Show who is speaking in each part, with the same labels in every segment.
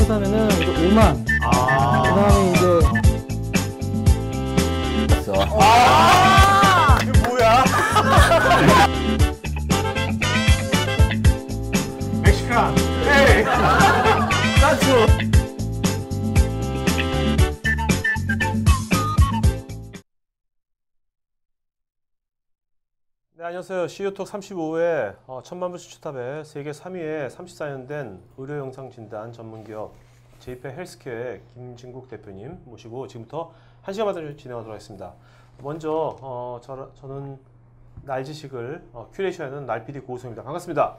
Speaker 1: 잘못하면은 이제 5만. 그다음에 이제
Speaker 2: 이게 뭐야? 멕시칸. 에이. 나초. 네, 안녕하세요. CEO톡 35회 천만부 수출탑의 세계 3위의 34년 된 의료 영상 진단 전문기업 제이페 헬스케어의 김진국 대표님 모시고 지금부터 1시간마다 진행하도록 하겠습니다. 먼저 저는 날지식을 큐레이션하는 날PD 고우성입니다. 반갑습니다.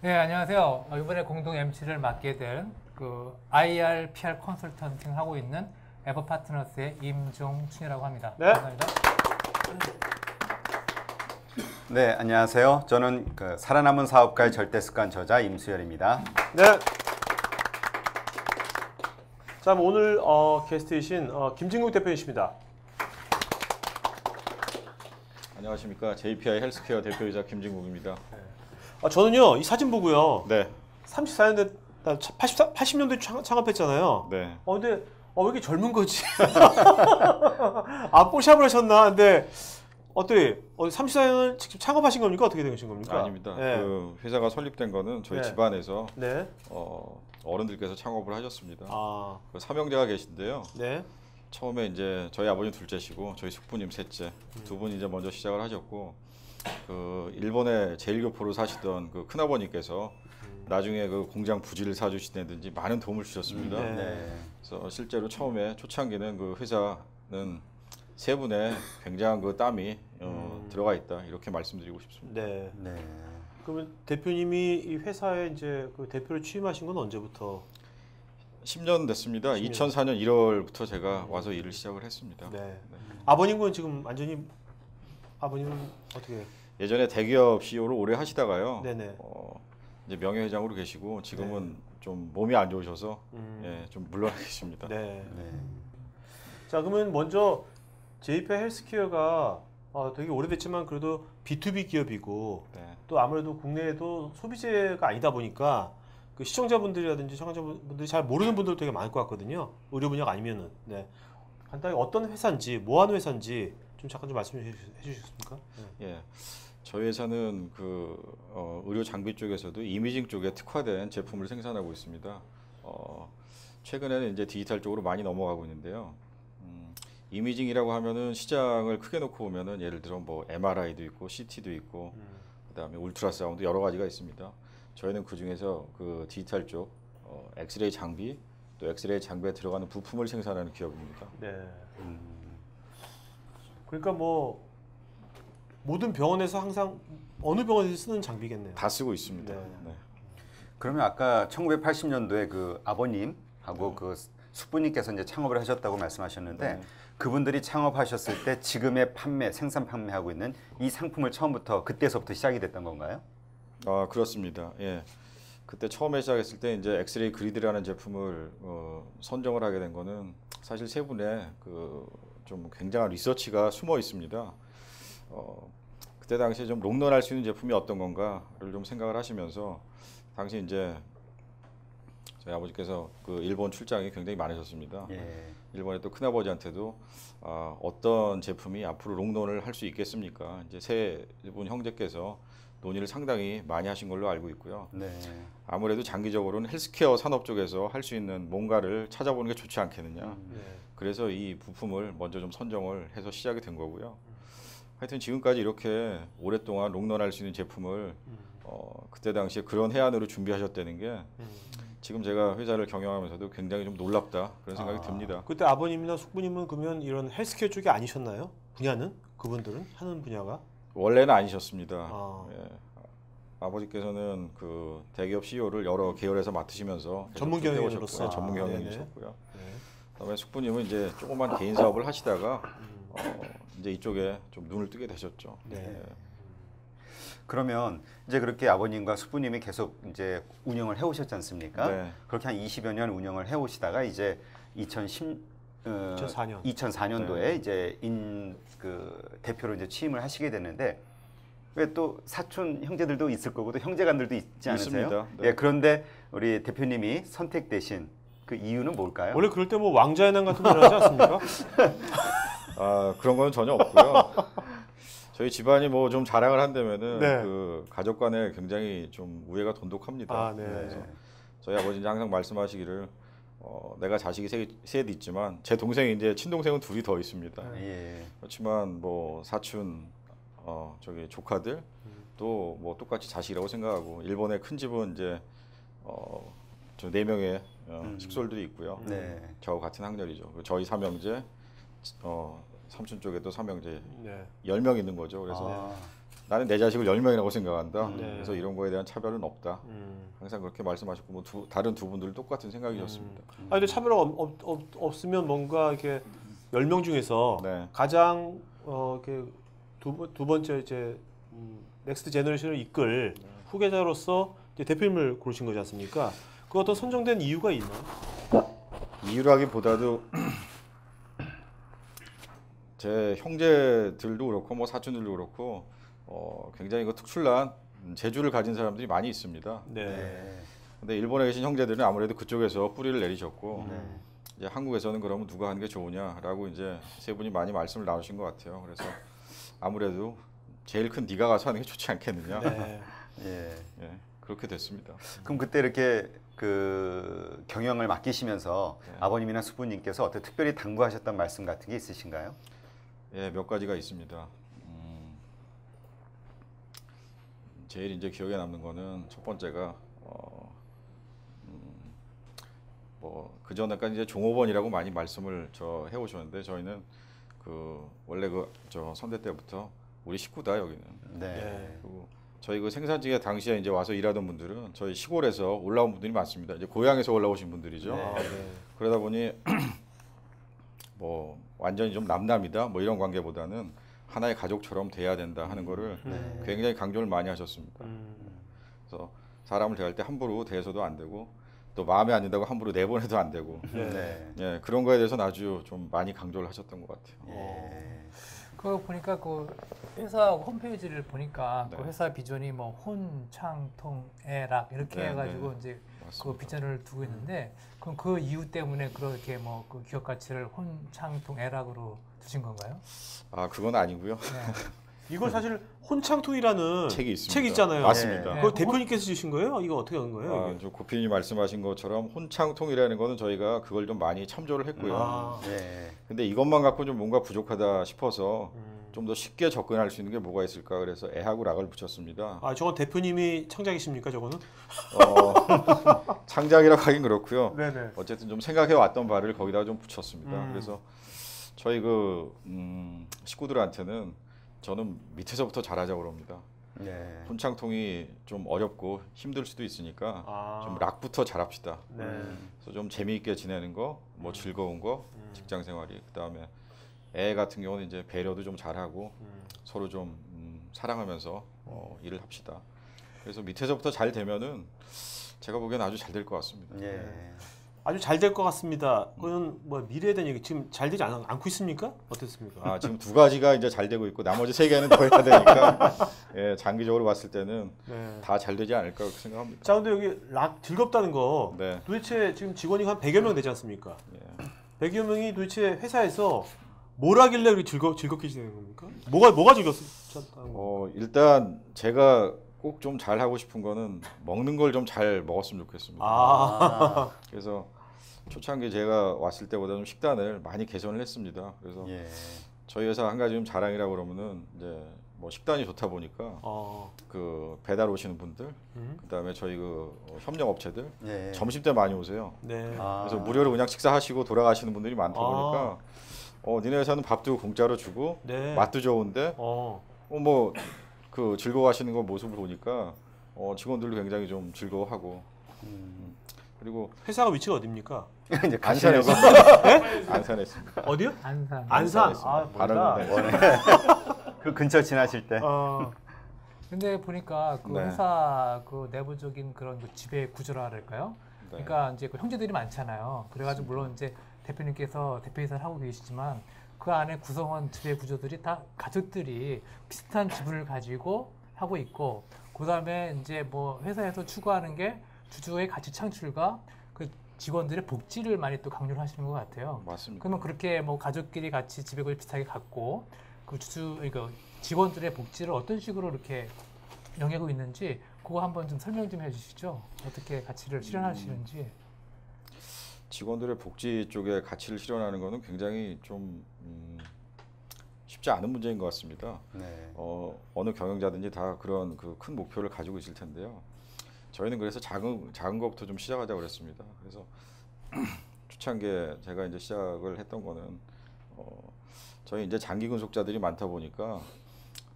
Speaker 3: 네, 안녕하세요. 이번에 공동 MC를 맡게 된 IR, PR 컨설턴팅 하고 있는 에버파트너스의 임종춘이라고 합니다.
Speaker 2: 네.
Speaker 3: 감사합니다.
Speaker 4: 네, 안녕하세요. 저는 살아남은 사업가의 절대습관 저자 임수열입니다.
Speaker 2: 네. 자, 오늘 게스트이신 김진국 대표이십니다.
Speaker 5: 안녕하십니까. JPI 헬스케어 대표이사 김진국입니다.
Speaker 2: 저는요, 이 사진 보고요.
Speaker 5: 네.
Speaker 2: 34년대, 80년대 창업했잖아요.
Speaker 5: 네.
Speaker 2: 근데 왜 이렇게 젊은 거지? 뽀샵을 하셨나? 근데 어떻게 34년을 직접 창업하신 겁니까? 어떻게 되신 겁니까?
Speaker 5: 아닙니다.
Speaker 2: 네.
Speaker 5: 그 회사가 설립된 거는 저희
Speaker 2: 네.
Speaker 5: 집안에서
Speaker 2: 네.
Speaker 5: 어른들께서 창업을 하셨습니다.
Speaker 2: 아,
Speaker 5: 그 삼형제가 계신데요.
Speaker 2: 네.
Speaker 5: 처음에 이제 저희 아버님 둘째시고 저희 숙부님 셋째 두 분이 이제 먼저 시작을 하셨고 그 일본의 제1교포로 사시던 그 큰아버님께서 나중에 그 공장 부지를 사주시다든지 많은 도움을 주셨습니다.
Speaker 2: 네.
Speaker 4: 네.
Speaker 5: 그래서 실제로 처음에 초창기는 그 회사는 세 분의 굉장한 그 땀이 들어가 있다 이렇게 말씀드리고 싶습니다.
Speaker 2: 네.
Speaker 4: 네.
Speaker 2: 그러면 대표님이 이 회사에 이제 그 대표를 취임하신 건 언제부터?
Speaker 5: 10년 됐습니다. 2004년 1월부터 제가 와서 일을 시작을 했습니다.
Speaker 2: 네. 아버님은 지금 완전히 아버님은 어떻게?
Speaker 5: 예전에 대기업 CEO를 오래 하시다가요.
Speaker 2: 네네.
Speaker 5: 이제 명예회장으로 계시고 지금은 좀 몸이 안 좋으셔서 예, 좀 물러나 계십니다.
Speaker 2: 네.
Speaker 4: 네.
Speaker 2: 자, 그러면 먼저 제이페 헬스케어가 되게 오래됐지만 그래도 B2B 기업이고
Speaker 5: 네.
Speaker 2: 또 아무래도 국내에도 소비재가 아니다 보니까 그 시청자분들이라든지 청취자분들이 잘 모르는 분들 되게 많을 것 같거든요. 의료 분야가 아니면은. 네. 간단히 어떤 회사인지, 뭐 하는 회사인지 좀 잠깐 좀 말씀해 주시겠습니까? 네.
Speaker 5: 예. 저희 회사는 그 의료 장비 쪽에서도 이미징 쪽에 특화된 제품을 생산하고 있습니다. 최근에는 이제 디지털 쪽으로 많이 넘어가고 있는데요. 이미징이라고 하면은 시장을 크게 놓고 보면은 예를 들어 뭐 MRI도 있고 CT도 있고 그다음에 울트라사운드 여러 가지가 있습니다. 저희는 그 중에서 그 디지털 쪽 엑스레이 장비 또 엑스레이 장비에 들어가는 부품을 생산하는 기업입니다.
Speaker 2: 네. 그러니까 뭐 모든 병원에서 항상 어느 병원에서 쓰는 장비겠네요.
Speaker 5: 다 쓰고 있습니다.
Speaker 2: 네.
Speaker 5: 네.
Speaker 4: 그러면 아까 1980년도에 그 아버님하고 그 숙부님께서 이제 창업을 하셨다고 말씀하셨는데
Speaker 5: 네.
Speaker 4: 그분들이 창업하셨을 때 지금의 생산 판매하고 있는 이 상품을 처음부터 그때서부터 시작이 됐던 건가요?
Speaker 5: 그렇습니다. 예. 그때 처음에 시작했을 때 이제 엑스레이 그리드라는 제품을 선정을 하게 된 거는 사실 세 분의 그 좀 굉장한 리서치가 숨어 있습니다. 그때 당시에 좀 롱런할 수 있는 제품이 어떤 건가를 좀 생각을 하시면서 당시 이제 저희 아버지께서 그 일본 출장이 굉장히 많으셨습니다.
Speaker 4: 예.
Speaker 5: 일본의 또 큰아버지한테도 어떤 제품이 앞으로 롱런을 할 수 있겠습니까? 이제 세 분 형제께서 논의를 상당히 많이 하신 걸로 알고 있고요.
Speaker 4: 네.
Speaker 5: 아무래도 장기적으로는 헬스케어 산업 쪽에서 할 수 있는 뭔가를 찾아보는 게 좋지 않겠느냐.
Speaker 2: 네.
Speaker 5: 그래서 이 부품을 먼저 좀 선정을 해서 시작이 된 거고요. 하여튼 지금까지 이렇게 오랫동안 롱런할 수 있는 제품을 그때 당시에 그런 해안으로 준비하셨다는 게 지금 제가 회사를 경영하면서도 굉장히 좀 놀랍다 그런 생각이 듭니다.
Speaker 2: 그때 아버님이나 숙부님은 그러면 이런 헬스케어 쪽이 아니셨나요? 분야는? 그분들은 하는 분야가?
Speaker 5: 원래는 아니셨습니다.
Speaker 2: 아.
Speaker 5: 아버지께서는 그 대기업 CEO를 여러 계열에서 맡으시면서
Speaker 2: 전문 경영인으로서.
Speaker 5: 네, 전문
Speaker 2: 네네.
Speaker 5: 경영이셨고요.
Speaker 2: 네.
Speaker 5: 그다음에 숙부님은 이제 조그만 개인 사업을 하시다가 이제 이쪽에 좀 눈을 뜨게 되셨죠.
Speaker 2: 네.
Speaker 4: 그러면 이제 그렇게 아버님과 숙부님이 계속 이제 운영을 해오셨지 않습니까?
Speaker 5: 네.
Speaker 4: 그렇게 한 20여 년 운영을 해오시다가 이제 2004년도에
Speaker 5: 네.
Speaker 4: 이제 그 대표로 이제 취임을 하시게 됐는데 왜 또 사촌 형제들도 있을 거고 또 형제간들도 있지 않으세요?
Speaker 5: 있습니다. 네.
Speaker 4: 예, 그런데 우리 대표님이 선택되신 그 이유는 뭘까요?
Speaker 2: 원래 그럴 때 뭐 왕자의 난 같은 걸 하지 않습니까?
Speaker 5: 아, 그런 건 전혀 없고요. 저희 집안이 뭐 좀 자랑을 한다면은
Speaker 2: 네.
Speaker 5: 그 가족 간에 굉장히 좀 우애가 돈독합니다.
Speaker 2: 아, 네.
Speaker 4: 네.
Speaker 5: 그래서 저희 아버지는 항상 말씀하시기를 내가 자식이 셋 있지만 제 동생이 이제 친동생은 둘이 더 있습니다.
Speaker 4: 예.
Speaker 5: 그렇지만 뭐 사촌 저기 조카들 또 뭐 똑같이 자식이라고 생각하고 일본의 큰 집은 이제 저 4명의 식솔들이 있고요.
Speaker 4: 네.
Speaker 5: 저하고 같은 학년이죠. 그리고 저희 삼형제 삼촌 쪽에도 삼형제
Speaker 2: 네.
Speaker 5: 10명 있는 거죠. 그래서
Speaker 4: 아,
Speaker 5: 나는 내 자식을 10명이라고 생각한다.
Speaker 2: 네.
Speaker 5: 그래서 이런 거에 대한 차별은 없다. 항상 그렇게 말씀하셨고 뭐 다른 두 분들 똑같은 생각이었습니다.
Speaker 2: 아 근데 차별가 없으면 뭔가 이렇게 10명 중에서
Speaker 5: 네.
Speaker 2: 가장 이렇게 두 번째 이제 넥스트 제너레이션을 이끌 후계자로서 이제 대표님을 고르신 거지 않습니까? 그 어떤 선정된 이유가 있나요?
Speaker 5: 이유라기보다도 제 형제들도 그렇고 뭐 사촌들도 그렇고 굉장히 그 특출난 재주를 가진 사람들이 많이 있습니다.
Speaker 2: 네.
Speaker 4: 네.
Speaker 5: 근데 일본에 계신 형제들은 아무래도 그쪽에서 뿌리를 내리셨고
Speaker 4: 네.
Speaker 5: 이제 한국에서는 그러면 누가 하는 게 좋으냐라고 이제 세 분이 많이 말씀을 나누신 것 같아요. 그래서 아무래도 제일 큰 네가 가서 하는 게 좋지 않겠느냐.
Speaker 2: 네.
Speaker 4: 예.
Speaker 5: 예, 그렇게 됐습니다.
Speaker 4: 그럼 그때 이렇게 그 경영을 맡기시면서
Speaker 5: 네.
Speaker 4: 아버님이나 수부님께서 어떻게 특별히 당부하셨던 말씀 같은 게 있으신가요?
Speaker 5: 예, 몇 가지가 있습니다. 제일 이제 기억에 남는 거는 첫 번째가 뭐 그전에까지 이제 종업원이라고 많이 말씀을 해오셨는데 저희는 그 원래 그 저 선대 때부터 우리 식구다 여기는.
Speaker 2: 네.
Speaker 5: 그리고 저희 그 생산직에 당시에 이제 와서 일하던 분들은 저희 시골에서 올라온 분들이 많습니다. 이제 고향에서 올라오신 분들이죠.
Speaker 2: 아, 네.
Speaker 5: 그러다 보니 뭐 완전히 좀 남남이다 뭐 이런 관계보다는 하나의 가족처럼 돼야 된다 하는 거를
Speaker 2: 네.
Speaker 5: 굉장히 강조를 많이 하셨습니다. 그래서 사람을 대할 때 함부로 대해서도 안 되고 또 마음에 안 든다고 함부로 내보내도 안 되고
Speaker 2: 네.
Speaker 5: 예, 그런 거에 대해서는 아주 좀 많이 강조를 하셨던 것 같아요.
Speaker 4: 예.
Speaker 3: 그거 보니까 그 회사 홈페이지를 보니까
Speaker 5: 네.
Speaker 3: 그 회사 비전이 뭐 혼창통애락 이렇게
Speaker 5: 네,
Speaker 3: 해가지고
Speaker 5: 네.
Speaker 3: 이제 그
Speaker 5: 맞습니다.
Speaker 3: 비전을 두고 있는데 그럼 그 이유 때문에 그렇게 뭐 그 기업 가치를 혼창통애락으로 두신 건가요?
Speaker 5: 아 그건 아니고요.
Speaker 3: 네.
Speaker 2: 이걸 사실 혼창통이라는
Speaker 5: 책이 있습니다.
Speaker 2: 책이 있잖아요.
Speaker 5: 맞습니다.
Speaker 3: 네.
Speaker 2: 그거 대표님께서 주신 거예요? 이거 어떻게 한 거예요?
Speaker 5: 아,
Speaker 2: 이게?
Speaker 5: 저 고필님 말씀하신 것처럼 혼창통이라는 거는 저희가 그걸 좀 많이 참조를 했고요.
Speaker 2: 아,
Speaker 4: 예.
Speaker 5: 근데 이것만 갖고 좀 뭔가 부족하다 싶어서 좀 더 쉽게 접근할 수 있는 게 뭐가 있을까 그래서 애하고 락을 붙였습니다.
Speaker 2: 아, 저건 대표님이 창작이십니까, 저거는?
Speaker 5: 창작이라고 하긴 그렇고요.
Speaker 2: 네네.
Speaker 5: 어쨌든 좀 생각해 왔던 바를 거기다가 좀 붙였습니다. 그래서 저희 그 식구들한테는 저는 밑에서부터 잘하자고 그럽니다.
Speaker 4: 예.
Speaker 5: 혼창통이 좀 어렵고 힘들 수도 있으니까
Speaker 2: 아.
Speaker 5: 좀 락부터 잘합시다.
Speaker 2: 네.
Speaker 5: 그래서 좀 재미있게 지내는 거, 뭐 즐거운 거, 직장 생활이 그다음에 애 같은 경우는 이제 배려도 좀 잘하고 서로 좀 사랑하면서 일을 합시다. 그래서 밑에서부터 잘 되면은 제가 보기엔 아주 잘 될 것 같습니다.
Speaker 4: 예.
Speaker 2: 아주 잘 될 것 같습니다. 그건 뭐 미래에 대한 얘기 지금 잘 되지 않고 있습니까? 어떻습니까?
Speaker 5: 아 지금 두 가지가 이제 잘 되고 있고 나머지 세 개는 더 해야 되니까 예, 장기적으로 봤을 때는
Speaker 2: 네.
Speaker 5: 다 잘 되지 않을까 그렇게 생각합니다.
Speaker 2: 자, 근데 여기 락 즐겁다는 거
Speaker 5: 네.
Speaker 2: 도대체 지금 직원이 한 100여 명 되지 않습니까?
Speaker 5: 예.
Speaker 2: 100여 명이 도대체 회사에서 뭘 하길래 그렇게 즐겁게 지내는 겁니까? 뭐가 즐겁다는 거?
Speaker 5: 일단 제가 꼭 좀 잘 하고 싶은 거는 먹는 걸 좀 잘 먹었으면 좋겠습니다.
Speaker 2: 아,
Speaker 5: 그래서 초창기 제가 왔을 때보다 좀 식단을 많이 개선을 했습니다. 그래서
Speaker 4: 예.
Speaker 5: 저희 회사 한 가지 좀 자랑이라고 그러면은 이제 뭐 식단이 좋다 보니까 그 배달 오시는 분들, 그다음에 저희 그 협력 업체들
Speaker 4: 예.
Speaker 5: 점심 때 많이 오세요.
Speaker 2: 네.
Speaker 4: 아.
Speaker 5: 그래서 무료로 그냥 식사하시고 돌아가시는 분들이 많다 보니까 니네 회사는 밥도 공짜로 주고
Speaker 2: 네.
Speaker 5: 맛도 좋은데 뭐 그 즐거워하시는 거 모습을 보니까 직원들도 굉장히 좀 즐거워하고 그리고
Speaker 2: 회사가 위치가 어디입니까?
Speaker 4: 이제
Speaker 5: 안산에
Speaker 4: 가시려고.
Speaker 5: 있습니다. 안산에 있습니다.
Speaker 2: 어디요?
Speaker 3: 안산.
Speaker 2: 안산.
Speaker 5: 있습니다.
Speaker 2: 아,
Speaker 5: 바로
Speaker 2: 멀다.
Speaker 5: 근데
Speaker 4: 그 근처 지나실 때.
Speaker 3: 근데 보니까 그
Speaker 5: 네.
Speaker 3: 회사 그 내부적인 그런 그 지배 구조라 그럴까요?
Speaker 5: 네.
Speaker 3: 그러니까 이제 그 형제들이 많잖아요. 그래가지고 물론 이제 대표님께서 대표이사를 하고 계시지만 그 안에 구성원 지배 구조들이 다 가족들이 비슷한 지분을 가지고 하고 있고, 그다음에 이제 뭐 회사에서 추구하는 게 주주의 가치 창출과 그 직원들의 복지를 많이 또 강조를 하시는 것 같아요.
Speaker 5: 맞습니다.
Speaker 3: 그러면 그렇게 뭐 가족끼리 같이 지배구조 비슷하게 갖고 그 그러니까 직원들의 복지를 어떤 식으로 이렇게 영향하고 있는지 그거 한번 좀 설명 좀 해주시죠. 어떻게 가치를 실현하시는지.
Speaker 5: 직원들의 복지 쪽에 가치를 실현하는 것은 굉장히 좀 쉽지 않은 문제인 것 같습니다.
Speaker 4: 네.
Speaker 5: 어느 경영자든지 다 그런 그 큰 목표를 가지고 있을 텐데요. 저희는 그래서 작은 것부터 좀 시작하자고 그랬습니다. 그래서 초창기에 제가 이제 시작을 했던 거는 저희 이제 장기 근속자들이 많다 보니까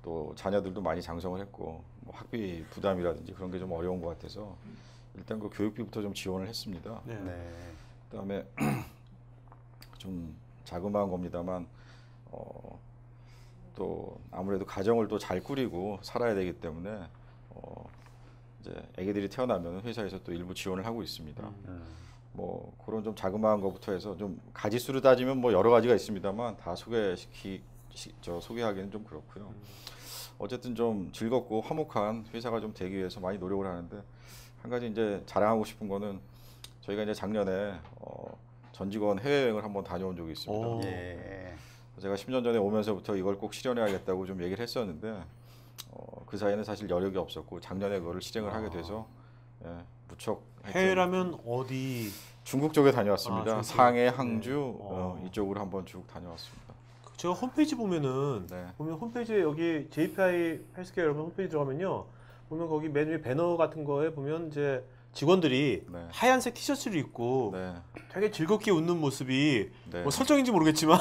Speaker 5: 또 자녀들도 많이 장성을 했고 뭐 학비 부담이라든지 그런 게 좀 어려운 것 같아서 일단 그 교육비부터 좀 지원을 했습니다.
Speaker 2: 네.
Speaker 4: 네.
Speaker 5: 그다음에 좀 자그마한 겁니다만 또 아무래도 가정을 또 잘 꾸리고 살아야 되기 때문에 이제 아기들이 태어나면 회사에서 또 일부 지원을 하고 있습니다. 뭐 그런 좀 자그마한 것부터 해서 좀 가지수로 따지면 뭐 여러 가지가 있습니다만 다 소개하기는 좀 그렇고요. 어쨌든 좀 즐겁고 화목한 회사가 좀 되기 위해서 많이 노력을 하는데 한 가지 이제 자랑하고 싶은 거는 저희가 이제 작년에 전 직원 해외여행을 한번 다녀온 적이 있습니다.
Speaker 2: 오.
Speaker 4: 예.
Speaker 5: 제가 10년 전에 오면서부터 이걸 꼭 실현해야겠다고 좀 얘기를 했었는데 그 사이에는 사실 여력이 없었고 작년에 그거를 실행을 하게 돼서 무척
Speaker 2: 해외라면 어디?
Speaker 5: 중국 쪽에 다녀왔습니다.
Speaker 2: 중국.
Speaker 5: 상해, 항주
Speaker 2: 네.
Speaker 5: 이쪽으로 한번 쭉 다녀왔습니다.
Speaker 2: 제가 홈페이지 보면은
Speaker 5: 네.
Speaker 2: 보면 홈페이지에 여기 JPI 헬스케어 여러분 홈페이지 들어가면요. 보면 거기 맨 위에 배너 같은 거에 보면 이제 직원들이
Speaker 5: 네.
Speaker 2: 하얀색 티셔츠를 입고
Speaker 5: 네.
Speaker 2: 되게 즐겁게 웃는 모습이
Speaker 5: 네.
Speaker 2: 뭐 설정인지 모르겠지만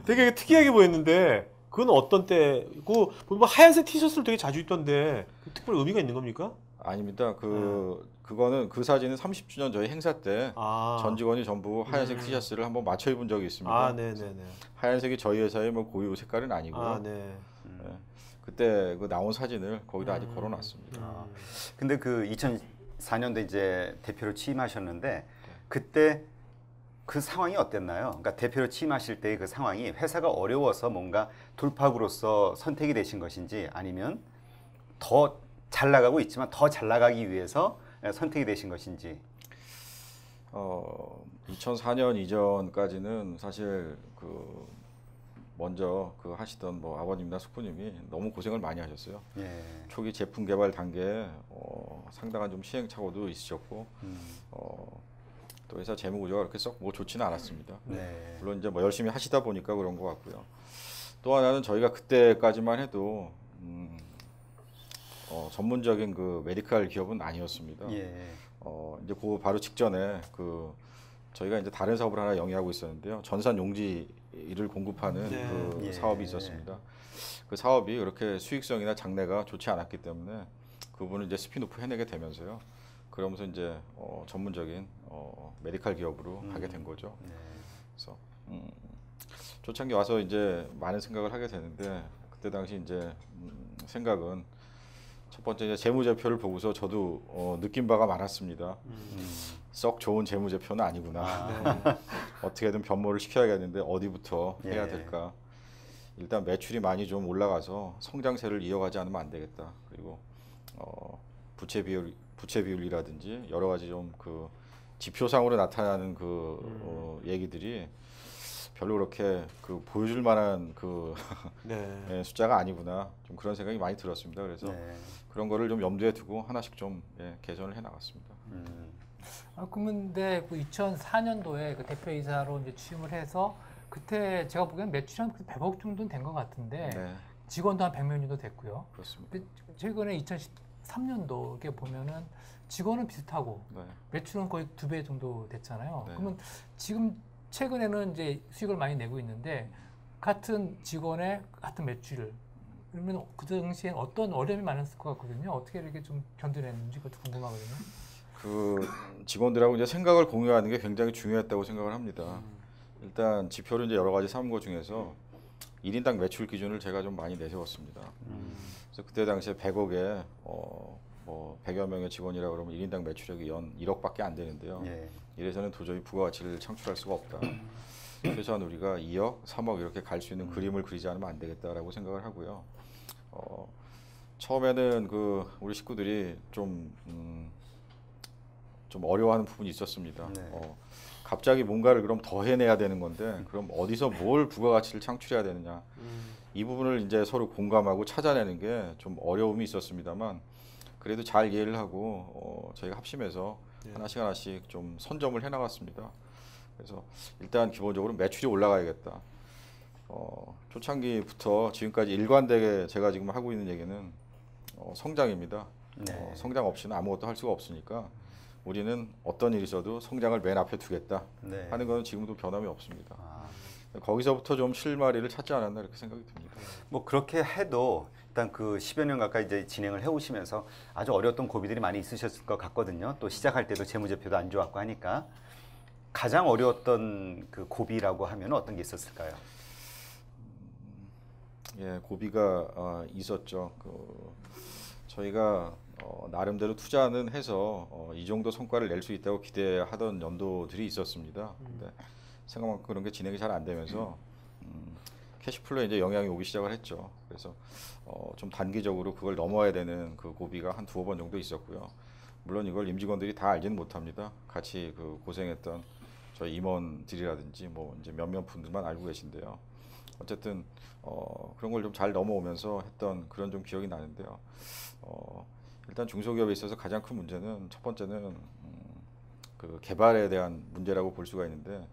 Speaker 2: 되게 특이하게 보였는데 그건 어떤 때고 보면 하얀색 티셔츠를 되게 자주 입던데 그 특별 의미가 있는 겁니까?
Speaker 5: 아닙니다. 그거는 그 사진은 30주년 저희 행사 때 전 직원이 전부 하얀색 티셔츠를 한번 맞춰 입은 적이 있습니다.
Speaker 2: 아, 네네네.
Speaker 5: 하얀색이 저희 회사의 뭐 고유 색깔은 아니고요.
Speaker 2: 아, 네.
Speaker 5: 그때 그 나온 사진을 거기다 아직 걸어놨습니다.
Speaker 4: 근데 그 2004년도 이제 대표로 취임하셨는데 그때 그 상황이 어땠나요? 그러니까 대표로 취임하실 때 그 상황이 회사가 어려워서 뭔가 돌파구로서 선택이 되신 것인지 아니면 더 잘 나가고 있지만 더 잘 나가기 위해서 선택이 되신 것인지.
Speaker 5: 2004년 이전까지는 사실 그 먼저 그 하시던 뭐 아버님이나 숙부님이 너무 고생을 많이 하셨어요.
Speaker 4: 예.
Speaker 5: 초기 제품 개발 단계에 상당한 좀 시행착오도 있으셨고 또 회사 재무 구조가 그렇게 썩 뭐 좋지는 않았습니다.
Speaker 4: 네.
Speaker 5: 물론 이제 뭐 열심히 하시다 보니까 그런 것 같고요. 또 하나는 저희가 그때까지만 해도 전문적인 그 메디칼 기업은 아니었습니다.
Speaker 4: 예.
Speaker 5: 이제 그 바로 직전에 그 저희가 이제 다른 사업을 하나 영위하고 있었는데요. 전산 용지를 공급하는
Speaker 2: 네.
Speaker 5: 그
Speaker 4: 예.
Speaker 5: 사업이 있었습니다. 그 사업이 그렇게 수익성이나 장래가 좋지 않았기 때문에 그분을 이제 스피노프 해내게 되면서요. 그러면서 이제 전문적인 메디칼 기업으로 가게 된 거죠.
Speaker 4: 네.
Speaker 5: 그래서 초창기 와서 이제 많은 생각을 하게 되는데 그때 당시 이제 생각은 첫 번째 이제 재무제표를 보고서 저도 느낀 바가 많았습니다. 썩 좋은 재무제표는 아니구나. 어떻게든 변모를 시켜야겠는데 어디부터 해야
Speaker 4: 예.
Speaker 5: 될까. 일단 매출이 많이 좀 올라가서 성장세를 이어가지 않으면 안 되겠다. 그리고 부채 비율이라든지 여러 가지 좀 그 지표상으로 나타나는 그 얘기들이 별로 그렇게 그 보여줄 만한 그
Speaker 2: 네.
Speaker 5: 숫자가 아니구나. 좀 그런 생각이 많이 들었습니다. 그래서
Speaker 4: 네.
Speaker 5: 그런 거를 좀 염두에 두고 하나씩 좀 개선을 해 나갔습니다.
Speaker 3: 근데 그 2004년도에 그 대표이사로 이제 취임을 해서 그때 제가 보기엔 매출이 한 100억 정도는 된 것 같은데
Speaker 5: 네,
Speaker 3: 직원도 한 100명 정도 됐고요.
Speaker 5: 그렇습니다.
Speaker 3: 근데 최근에 2013년도에 보면은 직원은 비슷하고
Speaker 5: 네.
Speaker 3: 매출은 거의 2배 정도 됐잖아요.
Speaker 5: 네.
Speaker 3: 그러면 지금 최근에는 이제 수익을 많이 내고 있는데 같은 직원의 같은 매출을 그러면 그 당시엔 어떤 어려움이 많았을 것 같거든요. 어떻게 이렇게 좀 견뎌냈는지 그것도 궁금하거든요.
Speaker 5: 그 직원들하고 이제 생각을 공유하는 게 굉장히 중요했다고 생각을 합니다. 일단 지표를 이제 여러 가지 삼은 것 중에서 1인당 매출 기준을 제가 좀 많이 내세웠습니다. 그래서 그때 당시에 100억에 뭐 100여 명의 직원이라 그러면 1인당 매출액이 연 1억밖에 안 되는데요.
Speaker 4: 예.
Speaker 5: 이래서는 도저히 부가가치를 창출할 수가 없다. 최소한 우리가 2억, 3억 이렇게 갈 수 있는 그림을 그리지 않으면 안 되겠다라고 생각을 하고요. 처음에는 그 우리 식구들이 좀 어려워하는 부분이 있었습니다.
Speaker 4: 네.
Speaker 5: 갑자기 뭔가를 그럼 더 해내야 되는 건데 그럼 어디서 뭘 부가가치를 창출해야 되느냐. 이 부분을 이제 서로 공감하고 찾아내는 게 좀 어려움이 있었습니다만 그래도 잘 이해를 하고 저희가 합심해서 하나씩 하나씩 좀 선점을 해나갔습니다. 그래서 일단 기본적으로 매출이 올라가야겠다. 초창기부터 지금까지 일관되게 제가 지금 하고 있는 얘기는 성장입니다.
Speaker 4: 네.
Speaker 5: 성장 없이는 아무것도 할 수가 없으니까 우리는 어떤 일이 있어도 성장을 맨 앞에 두겠다
Speaker 4: 네.
Speaker 5: 하는 것은 지금도 변함이 없습니다.
Speaker 4: 아,
Speaker 5: 거기서부터 좀 실마리를 찾지 않았나 이렇게 생각이 듭니다.
Speaker 4: 뭐 그렇게 해도 일단 그 10여 년 가까이 이제 진행을 해오시면서 아주 어려웠던 고비들이 많이 있으셨을 것 같거든요. 또 시작할 때도 재무제표도 안 좋았고 하니까 가장 어려웠던 그 고비라고 하면 어떤 게 있었을까요?
Speaker 5: 예, 고비가 있었죠. 저희가 나름대로 투자는 해서 이 정도 성과를 낼 수 있다고 기대하던 연도들이 있었습니다. 근데 생각만큼 그런 게 진행이 잘 안 되면서 캐시플로에 이제 영향이 오기 시작을 했죠. 그래서 좀 단기적으로 그걸 넘어야 되는 그 고비가 한 두어 번 정도 있었고요. 물론 이걸 임직원들이 다 알지는 못합니다. 같이 그 고생했던 저희 임원들이라든지 뭐 이제 몇몇 분들만 알고 계신데요. 어쨌든 그런 걸 좀 잘 넘어오면서 했던 그런 좀 기억이 나는데요. 일단 중소기업에 있어서 가장 큰 문제는 첫 번째는 그 개발에 대한 문제라고 볼 수가 있는데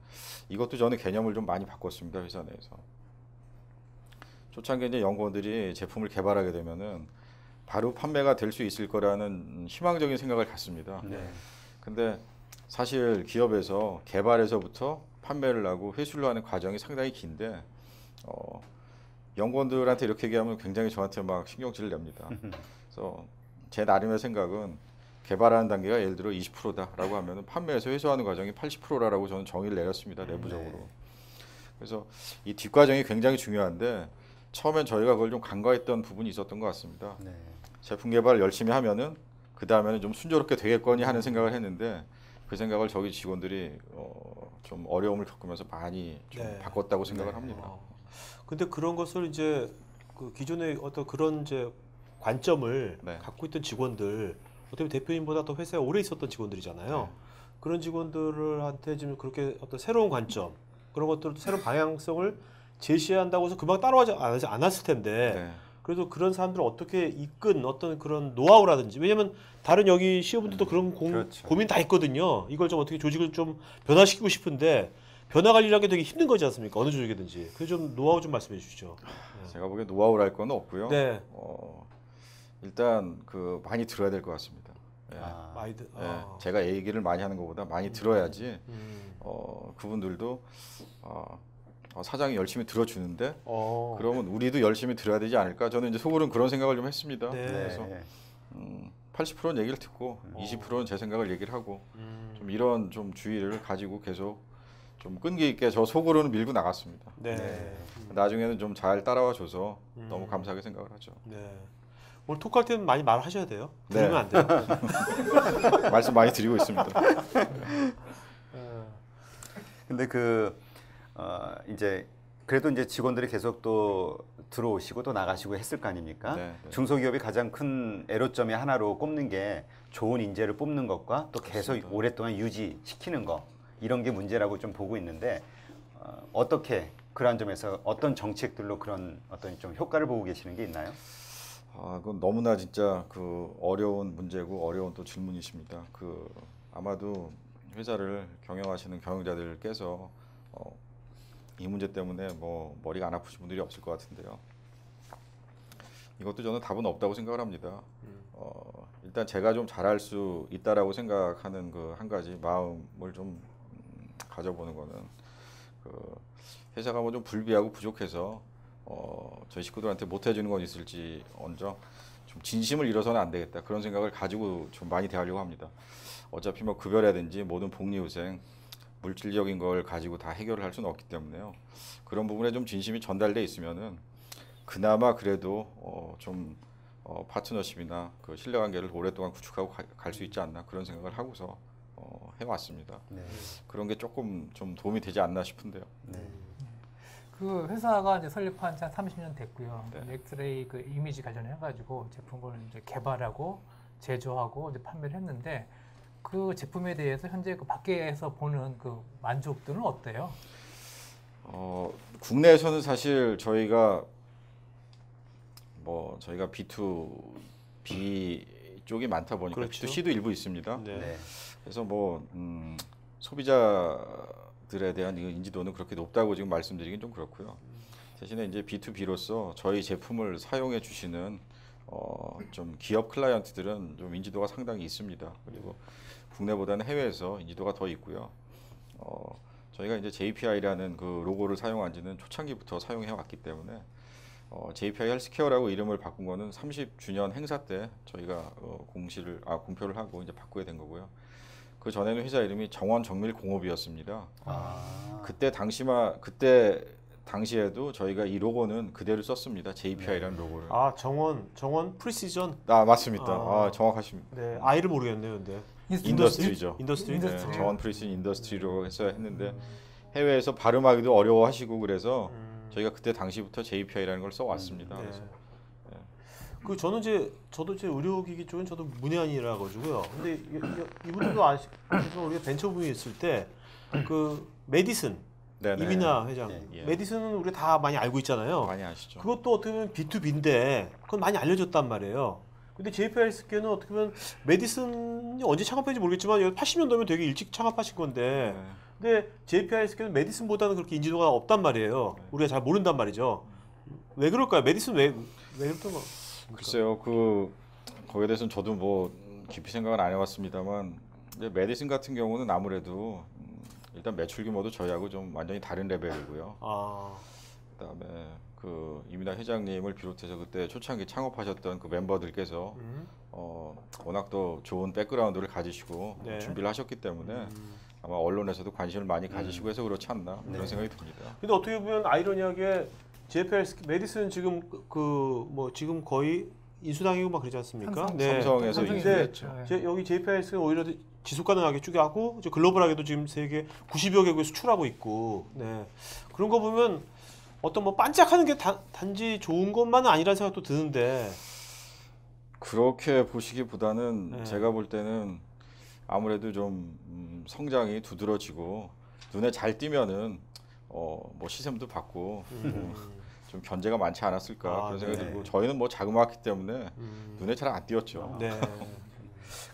Speaker 5: 이것도 저는 개념을 좀 많이 바꿨습니다. 회사 내에서. 초창기에 이제 연구원들이 제품을 개발하게 되면은 바로 판매가 될 수 있을 거라는 희망적인 생각을 갖습니다.
Speaker 4: 네.
Speaker 5: 근데 사실 기업에서 개발에서부터 판매를 하고 회수를 하는 과정이 상당히 긴데 연구원들한테 이렇게 얘기하면 굉장히 저한테 막 신경질을 냅니다. 그래서 제 나름의 생각은 개발하는 단계가 예를 들어 20%다라고 하면은 판매에서 회수하는 과정이 80%라고 저는 정의를 내렸습니다. 내부적으로.
Speaker 4: 네.
Speaker 5: 그래서 이 뒷과정이 굉장히 중요한데 처음엔 저희가 그걸 좀 간과했던 부분이 있었던 것 같습니다.
Speaker 4: 네.
Speaker 5: 제품 개발을 열심히 하면은 그 다음에는 좀 순조롭게 되겠거니 하는 생각을 했는데 그 생각을 저희 직원들이 좀 어려움을 겪으면서 많이 좀
Speaker 2: 네.
Speaker 5: 바꿨다고 생각을 합니다.
Speaker 2: 근데 그런 것을 이제 그 기존의 어떤 그런 이제 관점을
Speaker 5: 네.
Speaker 2: 갖고 있던 직원들, 어떻게 보면 대표님보다 더 회사에 오래 있었던 직원들이잖아요. 그런 직원들한테 지금 그렇게 어떤 새로운 관점, 그런 것들 새로운 방향성을 제시한다고 해서 금방 따라오지 않았을 텐데,
Speaker 5: 네.
Speaker 2: 그래도 그런 사람들을 어떻게 이끈 어떤 그런 노하우라든지, 왜냐면 다른 여기 CEO분들도 그런
Speaker 4: 그렇죠.
Speaker 2: 고민 다 있거든요. 이걸 좀 어떻게 조직을 좀 변화시키고 싶은데 변화 관리라는 게 되게 힘든 거지 않습니까? 어느 조직이든지. 그래서 좀 노하우 좀 말씀해 주시죠.
Speaker 5: 제가 보기엔 노하우랄 건 없고요.
Speaker 2: 네.
Speaker 5: 일단 그 많이 들어야 될 것 같습니다. 예.
Speaker 4: 아,
Speaker 2: 마이드.
Speaker 5: 예. 제가 얘기를 많이 하는 것보다 많이 들어야지
Speaker 2: 음.
Speaker 5: 그분들도 사장이 열심히 들어주는데
Speaker 2: 어.
Speaker 5: 그러면 우리도 열심히 들어야 되지 않을까? 저는 이제 속으로는 그런 생각을 좀 했습니다.
Speaker 2: 네.
Speaker 5: 그래서 80%는 얘기를 듣고 20%는 제 생각을 얘기를 하고 좀 이런 좀 주의를 가지고 계속 좀 끈기 있게 저 속으로는 밀고 나갔습니다.
Speaker 2: 네.
Speaker 4: 네.
Speaker 5: 나중에는 좀 잘 따라와 줘서
Speaker 2: 음.
Speaker 5: 너무 감사하게 생각을 하죠.
Speaker 2: 네. 오늘 토크할 때는 많이 말하셔야 돼요.
Speaker 5: 네.
Speaker 2: 들으면 안 돼요.
Speaker 5: 말씀 많이 드리고 있습니다.
Speaker 4: 근데 이제 그래도 이제 직원들이 계속 또 들어오시고 또 나가시고 했을 거 아닙니까?
Speaker 5: 네, 네.
Speaker 4: 중소기업이 가장 큰 애로점의 하나로 꼽는 게 좋은 인재를 뽑는 것과 또 계속
Speaker 5: 그렇습니다.
Speaker 4: 오랫동안 유지시키는 거, 이런 게 문제라고 좀 보고 있는데 어떻게 그러한 점에서 어떤 정책들로 그런 어떤 좀 효과를 보고 계시는 게 있나요?
Speaker 5: 그건 너무나 진짜 그 어려운 문제고 어려운 또 질문이십니다. 아마도 회사를 경영하시는 경영자들께서 이 문제 때문에 뭐 머리가 안 아프신 분들이 없을 것 같은데요. 이것도 저는 답은 없다고 생각을 합니다. 일단 제가 좀 잘할 수 있다라고 생각하는 그 한 가지 마음을 좀 가져보는 거는 회사가 뭐 좀 불비하고 부족해서 저희 식구들한테 못 해주는 건 있을지 언정 좀 진심을 잃어서는 안 되겠다 그런 생각을 가지고 좀 많이 대하려고 합니다. 어차피 뭐 급여라든지 모든 복리후생 물질적인 걸 가지고 다 해결을 할 수는 없기 때문에요. 그런 부분에 좀 진심이 전달돼 있으면은 그나마 그래도 파트너십이나 그 신뢰관계를 오랫동안 구축하고 갈 수 있지 않나 그런 생각을 하고서 해왔습니다.
Speaker 4: 네.
Speaker 5: 그런 게 조금 좀 도움이 되지 않나 싶은데요.
Speaker 4: 네.
Speaker 3: 그 회사가 이제 설립한 지 한 30년 됐고요.
Speaker 5: 네.
Speaker 3: 엑스레이 그 이미지 관련해가지고 제품을 이제 개발하고 제조하고 이제 판매를 했는데 그 제품에 대해서 현재 그 밖에서 보는 그 만족도는 어때요?
Speaker 5: 국내에서는 사실 저희가 B2B 쪽이 많다 보니까
Speaker 2: 그렇죠.
Speaker 5: B2C도 일부 있습니다.
Speaker 2: 네.
Speaker 4: 네.
Speaker 5: 그래서 소비자들에 대한 인지도는 그렇게 높다고 지금 말씀드리긴 좀 그렇고요. 대신에 이제 B2B로서 저희 제품을 사용해 주시는 좀 기업 클라이언트들은 좀 인지도가 상당히 있습니다. 그리고 국내보다는 해외에서 인지도가 더 있고요. 저희가 이제 JPI라는 그 로고를 사용한 지는 초창기부터 사용해 왔기 때문에 JPI 헬스케어라고 이름을 바꾼 거는 30주년 행사 때 저희가 공표를 하고 이제 바꾸게 된 거고요. 그 전에는 회사 이름이 정원정밀공업이었습니다. 그때 당시에도 저희가 이 로고는 그대로 썼습니다. JPI라는 로고를.
Speaker 2: 정원 프리시전.
Speaker 5: 맞습니다. 정확하십니다.
Speaker 2: 네, 아이를 모르겠네요, 근데.
Speaker 5: 인더스트리죠.
Speaker 2: 인더스트리.
Speaker 5: 네, 정원 프리시전 인더스트리로 해서 했는데 해외에서 발음하기도 어려워하시고 그래서 저희가 그때 당시부터 JPI라는 걸 써왔습니다.
Speaker 2: 네.
Speaker 5: 그래서
Speaker 2: 그 저도 이제 의료기기 쪽은 저도 문외한이라 가지고요. 근데 이분들도 아시겠지만 우리가 벤처부에 있을 때 그 메디슨
Speaker 5: 네네.
Speaker 2: 이민아 회장,
Speaker 5: 예.
Speaker 2: 메디슨은 우리가 다 많이 알고 있잖아요.
Speaker 5: 많이 아시죠?
Speaker 2: 그것도 어떻게 보면 B2B인데 그건 많이 알려졌단 말이에요. 근데 JPI 헬스케어는 어떻게 보면 메디슨이 언제 창업했는지 모르겠지만 80년도면 되게 일찍 창업하신 건데
Speaker 5: 네.
Speaker 2: 근데 JPI 헬스케어는 메디슨보다는 그렇게 인지도가 없단 말이에요. 우리가 잘 모른단 말이죠. 왜 그럴까요? 메디슨 왜 그랬던 거?
Speaker 5: 글쎄요, 거기에 대해서는 저도 깊이 생각은 안 해봤습니다만, 근데 메디슨 같은 경우는 아무래도 일단 매출 규모도 저희하고 좀 완전히 다른 레벨이고요. 그다음에 그 이민아 회장님을 비롯해서 그때 초창기 창업하셨던 그 멤버들께서 워낙 또 좋은 백그라운드를 가지시고
Speaker 2: 네.
Speaker 5: 준비를 하셨기 때문에 아마 언론에서도 관심을 많이 가지시고 해서 그렇지 않나 그런 생각이 듭니다.
Speaker 2: 근데 어떻게 보면 아이러니하게 JPI 헬스케어 메디슨 지금 지금 거의 인수당이고 막 그러지 않습니까?
Speaker 5: 삼성에서
Speaker 3: 삼성이
Speaker 5: 인수했죠.
Speaker 3: 네.
Speaker 2: 여기 JPI 헬스케어는 오히려 지속 가능하게 쭉 하고 이제 글로벌하게도 지금 세계 90여 개국에 수출하고 있고 그런 거 보면 어떤 반짝하는 게 단지 좋은 것만은 아니라는 생각도 드는데
Speaker 5: 그렇게 보시기보다는
Speaker 2: 네.
Speaker 5: 제가 볼 때는 아무래도 좀 성장이 두드러지고 눈에 잘 띄면은 시샘도 받고 좀 견제가 많지 않았을까 그런 생각이
Speaker 4: 네.
Speaker 5: 들고 저희는 자그마했기 때문에 눈에 잘 안 띄었죠.
Speaker 2: 네.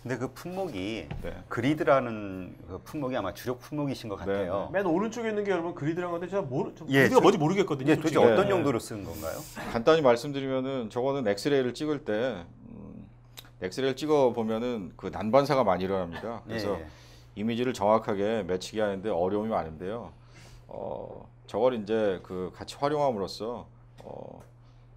Speaker 4: 근데 그 품목이
Speaker 5: 네.
Speaker 4: 그리드라는 그 품목이 아마 주력 품목이신 것 같아요.
Speaker 2: 맨 오른쪽에 있는 게 여러분 그리드란 건데 제가
Speaker 4: 예,
Speaker 2: 그리드가 뭔지 모르겠거든요.
Speaker 4: 이게 도대체
Speaker 2: 솔직히.
Speaker 4: 어떤
Speaker 5: 네.
Speaker 4: 용도로 쓰는 건가요?
Speaker 5: 간단히 말씀드리면은 저거는 엑스레이를 찍을 때 엑스레이를 찍어 보면은 그 난반사가 많이 일어납니다. 그래서
Speaker 4: 예.
Speaker 5: 이미지를 정확하게 매치게 하는데 어려움이 많은데요. 저걸 이제 같이 활용함으로써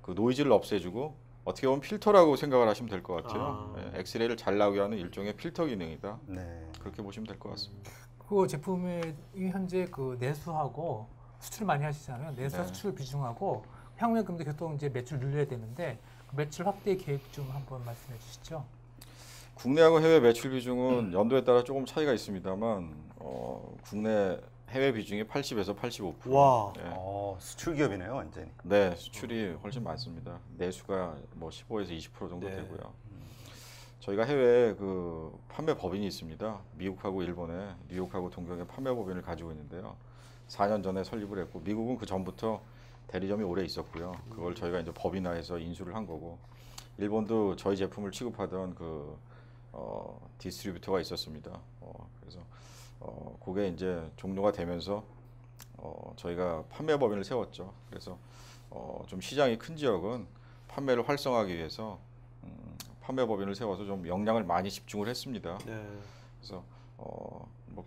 Speaker 5: 그 노이즈를 없애주고 어떻게 보면 필터라고 생각을 하시면 될 것 같아요. 엑스레이를 잘 나오게 하는 일종의 필터 기능이다.
Speaker 4: 네.
Speaker 5: 그렇게 보시면 될 것 같습니다.
Speaker 3: 그 제품이 현재 그 내수하고 수출 많이 하시잖아요. 내수와
Speaker 5: 네.
Speaker 3: 수출 비중하고 향후에 근데 교통 이제 매출 늘려야 되는데 그 매출 확대 계획 좀 한번 말씀해 주시죠.
Speaker 5: 국내하고 해외 매출 비중은 연도에 따라 조금 차이가 있습니다만 국내 해외 비중이 80에서 85%.
Speaker 2: 와.
Speaker 5: 네.
Speaker 4: 수출 기업이네요, 완전히.
Speaker 5: 네, 수출이 훨씬 많습니다. 내수가 15에서 20% 정도
Speaker 2: 네.
Speaker 5: 되고요. 저희가 해외에 그 판매 법인이 있습니다. 미국하고 일본에 뉴욕하고 동경에 판매 법인을 가지고 있는데요. 4년 전에 설립을 했고 미국은 그 전부터 대리점이 오래 있었고요. 그걸 저희가 이제 법인화해서 인수를 한 거고 일본도 저희 제품을 취급하던 디스트리뷰터가 있었습니다. 그래서 그게 이제 종료가 되면서 저희가 판매 법인을 세웠죠. 그래서 좀 시장이 큰 지역은 판매를 활성화하기 위해서 판매 법인을 세워서 좀 역량을 많이 집중을 했습니다.
Speaker 2: 네.
Speaker 5: 그래서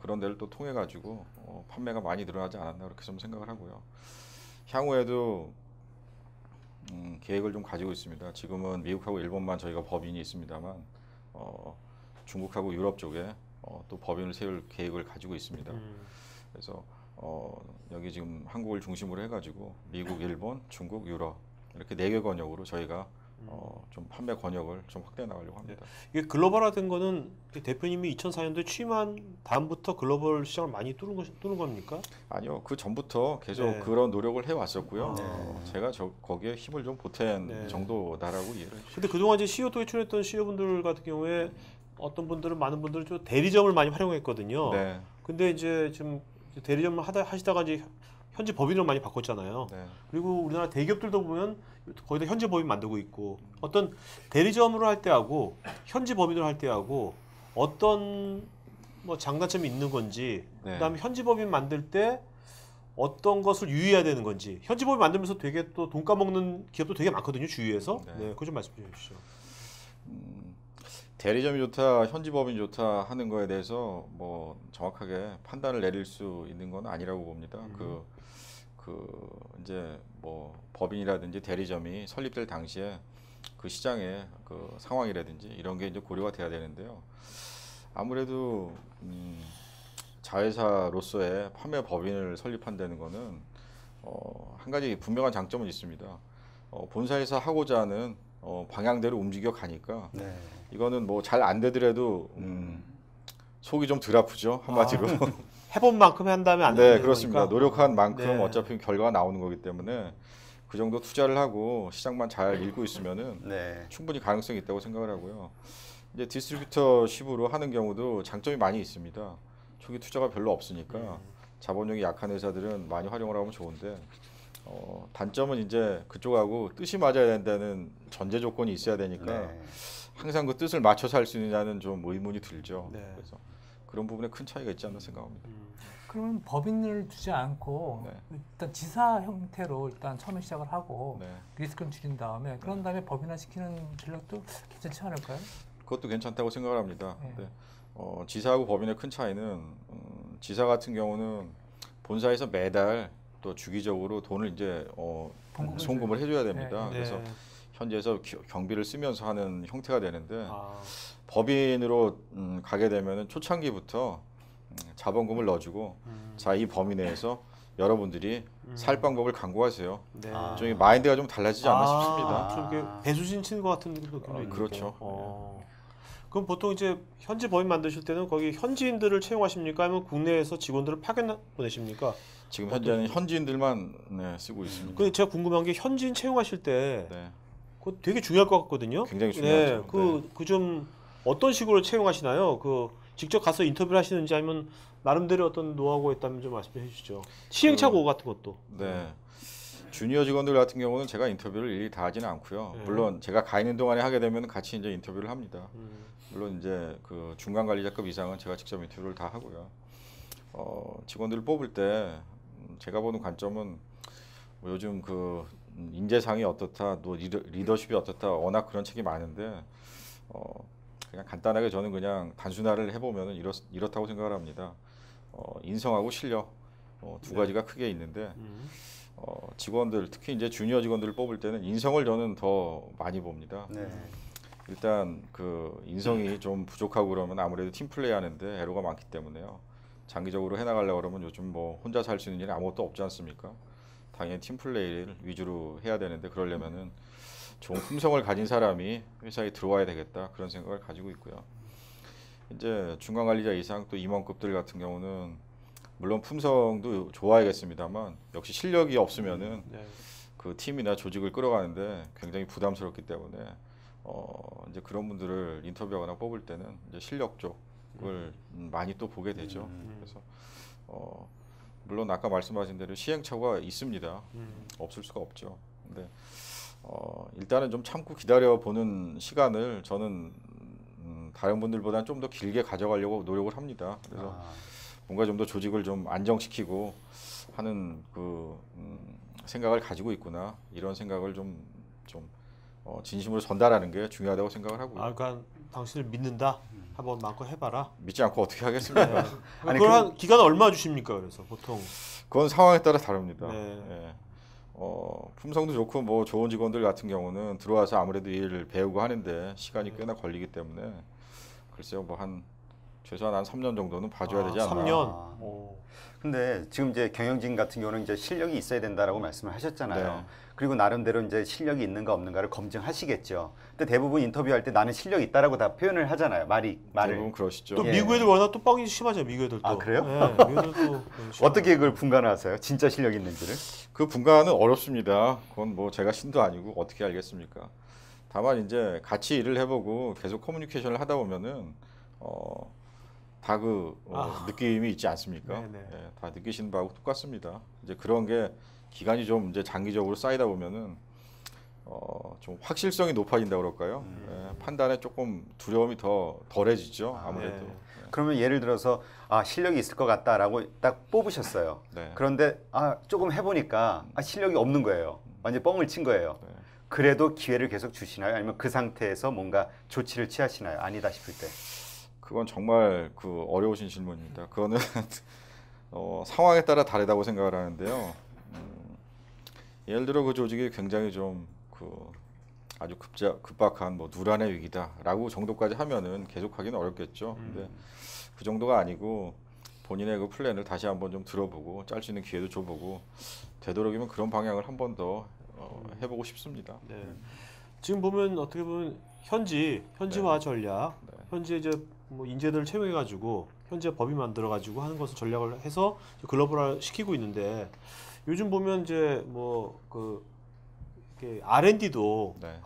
Speaker 5: 그런 데를 또 통해 가지고 판매가 많이 늘어나지 않았나 그렇게 좀 생각을 하고요. 향후에도 계획을 좀 가지고 있습니다. 지금은 미국하고 일본만 저희가 법인이 있습니다만 중국하고 유럽 쪽에 또 법인을 세울 계획을 가지고 있습니다. 그래서 여기 지금 한국을 중심으로 해가지고 미국, 일본, 중국, 유럽 이렇게 4개 권역으로 저희가 좀 판매 권역을 좀 확대해 나가려고 합니다.
Speaker 2: 이게 글로벌화된 거는 대표님이 2004년도에 취임한 다음부터 글로벌 시장을 많이 뚫는 겁니까?
Speaker 5: 아니요, 그 전부터 계속
Speaker 2: 네.
Speaker 5: 그런 노력을 해왔었고요.
Speaker 2: 네.
Speaker 5: 제가 거기에 힘을 좀 보탠
Speaker 2: 네.
Speaker 5: 정도다라고 이해를 해주시죠.
Speaker 2: 근데 그동안 이제 CEO 토에 출연했던 CEO분들 같은 경우에 어떤 분들은 많은 분들은 좀 대리점을 많이 활용했거든요.
Speaker 5: 네,
Speaker 2: 근데 이제 지금 대리점을 하시다가 이제 현지 법인으로 많이 바꿨잖아요.
Speaker 5: 네.
Speaker 2: 그리고 우리나라 대기업들도 보면 거의 다 현지 법인 만들고 있고 어떤 대리점으로 할 때하고 현지 법인으로 할 때하고 어떤 뭐 장단점이 있는 건지
Speaker 5: 네.
Speaker 2: 그다음에 현지 법인 만들 때 어떤 것을 유의해야 되는 건지 현지 법인 만들면서 되게 또 돈 까먹는 기업도 되게 많거든요 주위에서.
Speaker 5: 네.
Speaker 2: 네, 그거 좀 말씀 좀 해주시죠.
Speaker 5: 대리점이 좋다, 현지 법인이 좋다 하는 거에 대해서 뭐 정확하게 판단을 내릴 수 있는 건 아니라고 봅니다. 이제 뭐 법인이라든지 대리점이 설립될 당시에 그 시장의 그 상황이라든지 이런 게 이제 고려가 돼야 되는데요. 아무래도 자회사로서의 판매 법인을 설립한다는 거는 한 가지 분명한 장점은 있습니다. 본사에서 하고자 하는 방향대로 움직여 가니까
Speaker 4: 네.
Speaker 5: 이거는 뭐 잘 안 되더라도 속이 좀 덜 아프죠, 한마디로.
Speaker 2: 해본 만큼 한 다음에 안
Speaker 5: 네,
Speaker 2: 되는
Speaker 5: 그렇습니다.
Speaker 2: 거니까.
Speaker 5: 노력한 만큼
Speaker 2: 네.
Speaker 5: 어차피 결과가 나오는 거기 때문에 그 정도 투자를 하고 시장만 잘 읽고 있으면은
Speaker 4: 네.
Speaker 5: 충분히 가능성이 있다고 생각을 하고요. 이제 디스트리뷰터십으로 하는 경우도 장점이 많이 있습니다. 초기 투자가 별로 없으니까 자본력이 약한 회사들은 많이 활용을 하면 좋은데 단점은 이제 그쪽하고 뜻이 맞아야 된다는 전제 조건이 있어야 되니까
Speaker 4: 네.
Speaker 5: 항상 그 뜻을 맞춰서 할 수 있느냐는 좀 의문이 들죠.
Speaker 2: 네.
Speaker 5: 그래서 그런 부분에 큰 차이가 있지 않나 생각합니다.
Speaker 3: 그러면 법인을 두지 않고
Speaker 5: 네.
Speaker 3: 일단 지사 형태로 일단 처음에 시작을 하고
Speaker 5: 네.
Speaker 3: 리스크를 줄인 다음에 그런 다음에 법인화 시키는 전략도 괜찮지 않을까요?
Speaker 5: 그것도 괜찮다고 생각을 합니다.
Speaker 3: 네.
Speaker 5: 네. 지사하고 법인의 큰 차이는 지사 같은 경우는 본사에서 매달 또 주기적으로 돈을 이제 송금을 해줘야 됩니다.
Speaker 3: 네.
Speaker 5: 그래서
Speaker 2: 네.
Speaker 5: 현지에서 경비를 쓰면서 하는 형태가 되는데
Speaker 2: 아,
Speaker 5: 법인으로 가게 되면은 초창기부터 자본금을 넣어주고 자, 이 범위 내에서 여러분들이 살 방법을 강구하세요.
Speaker 2: 네.
Speaker 4: 아.
Speaker 5: 좀 마인드가 좀 달라지지 않나 싶습니다.
Speaker 2: 좀 이렇게 배수진 치는 것 같은 느낌도 있는데.
Speaker 5: 그렇죠.
Speaker 2: 그럼 보통 이제 현지 법인 만드실 때는 거기 현지인들을 채용하십니까? 아니면 국내에서 직원들을 파견 보내십니까?
Speaker 5: 지금 현재는 현지인들만 쓰고 있습니다.
Speaker 2: 근데 제가 궁금한 게 현지인 채용하실 때
Speaker 5: 네.
Speaker 2: 그거 되게 중요할 것 같거든요.
Speaker 5: 굉장히 중요하죠.
Speaker 2: 네, 그 좀 어떤 식으로 채용하시나요? 그 직접 가서 인터뷰를 하시는지 아니면 나름대로 어떤 노하우가 있다면 좀 말씀해 주시죠. 시행착오 같은 것도.
Speaker 5: 네. 주니어 직원들 같은 경우는 제가 인터뷰를 일일이 다 하지는 않고요.
Speaker 2: 네.
Speaker 5: 물론 제가 가 있는 동안에 하게 되면 같이 이제 인터뷰를 합니다. 물론 이제 그 중간 관리자급 이상은 제가 직접 인터뷰를 다 하고요. 직원들을 뽑을 때 제가 보는 관점은 뭐 요즘 그 인재상이 어떻다, 또 리더십이 어떻다, 워낙 그런 책이 많은데 그냥 간단하게 저는 그냥 단순화를 해보면 이렇다고 생각을 합니다. 인성하고 실력 두 가지가 크게 있는데 직원들 특히 이제 주니어 직원들을 뽑을 때는 인성을 저는 더 많이 봅니다.
Speaker 4: 네.
Speaker 5: 일단 그 인성이 좀 부족하고 그러면 아무래도 팀 플레이 하는데 애로가 많기 때문에요. 장기적으로 해나가려고 그러면 요즘 뭐 혼자서 할 수 있는 일이 아무것도 없지 않습니까? 당연히 팀 플레이를 위주로 해야 되는데 그러려면은 좋은 품성을 가진 사람이 회사에 들어와야 되겠다 그런 생각을 가지고 있고요. 이제 중간 관리자 이상 또 임원급들 같은 경우는 물론 품성도 좋아야겠습니다만 역시 실력이 없으면은
Speaker 2: 네.
Speaker 5: 그 팀이나 조직을 끌어가는데 굉장히 부담스럽기 때문에 이제 그런 분들을 인터뷰하거나 뽑을 때는 이제 실력 쪽을 많이 또 보게 되죠. 그래서 물론 아까 말씀하신 대로 시행착오가 있습니다. 없을 수가 없죠. 근데 일단은 좀 참고 기다려 보는 시간을 저는 다른 분들보다는 좀 더 길게 가져가려고 노력을 합니다. 그래서 뭔가 좀 더 조직을 좀 안정시키고 하는 그 생각을 가지고 있구나 이런 생각을 좀 진심으로 전달하는 게 중요하다고 생각을 하고요.
Speaker 2: 아, 그러니까 당신을 믿는다. 한번 마음껏 해봐라.
Speaker 5: 믿지 않고 어떻게 하겠습니까?
Speaker 4: 아니,
Speaker 2: 그걸 한 기간을 얼마 주십니까? 그래서 보통.
Speaker 5: 그건 상황에 따라 다릅니다.
Speaker 2: 네.
Speaker 5: 예. 품성도 좋고 뭐 좋은 직원들 같은 경우는 들어와서 아무래도 일을 배우고 하는데 시간이 꽤나 걸리기 때문에 글쎄요 뭐 한 최소한 한 3년 정도는 봐줘야 되지 않나.
Speaker 2: 3년.
Speaker 4: 아.
Speaker 2: 오.
Speaker 4: 근데 지금 이제 경영진 같은 경우는 이제 실력이 있어야 된다라고 말씀을 하셨잖아요.
Speaker 5: 네.
Speaker 4: 그리고 나름대로 이제 실력이 있는가 없는가를 검증하시겠죠. 근데 대부분 인터뷰할 때 나는 실력 있다라고 다 표현을 하잖아요. 말을.
Speaker 5: 대부분 그러시죠.
Speaker 2: 또
Speaker 4: 예.
Speaker 2: 미국 애들 워낙 또 뻥이 심하죠. 미국 애들도.
Speaker 4: 아, 그래요?
Speaker 2: 네, 미국 애들도
Speaker 4: 어떻게 그걸 분간하세요? 진짜 실력 있는지를?
Speaker 5: 그 분간은 어렵습니다. 그건 뭐 제가 신도 아니고 어떻게 알겠습니까? 다만 이제 같이 일을 해보고 계속 커뮤니케이션을 하다 보면은 다 느낌이 있지 않습니까?
Speaker 2: 네네.
Speaker 5: 예, 다 느끼시는 바하고 똑같습니다. 이제 그런 게 기간이 좀 이제 장기적으로 쌓이다 보면은 좀 확실성이 높아진다 그럴까요? 예, 판단에 조금 두려움이 더 덜해지죠. 아무래도.
Speaker 2: 네.
Speaker 4: 그러면 예를 들어서 실력이 있을 것 같다라고 딱 뽑으셨어요.
Speaker 5: 네.
Speaker 4: 그런데 조금 해보니까 실력이 없는 거예요. 완전 뻥을 친 거예요.
Speaker 5: 네.
Speaker 4: 그래도 기회를 계속 주시나요? 아니면 그 상태에서 뭔가 조치를 취하시나요? 아니다 싶을 때.
Speaker 5: 그건 정말 어려우신 질문입니다. 그거는 상황에 따라 다르다고 생각을 하는데요. 예를 들어 그 조직이 굉장히 좀 아주 급박한 누란의 위기다라고 정도까지 하면은 계속하기는 어렵겠죠. 근데 그 정도가 아니고 본인의 그 플랜을 다시 한번 좀 들어보고 짤 수 있는 기회도 줘보고 되도록이면 그런 방향을 한 번 더 해보고 싶습니다.
Speaker 2: 네. 지금 보면 어떻게 보면 현지화 전략,
Speaker 5: 네.
Speaker 2: 현지 이제 인재들을 채용해가지고 현지 법이 만들어가지고 하는 것을 전략을 해서 글로벌화 시키고 있는데 요즘 보면 이제 R&D도
Speaker 5: 네.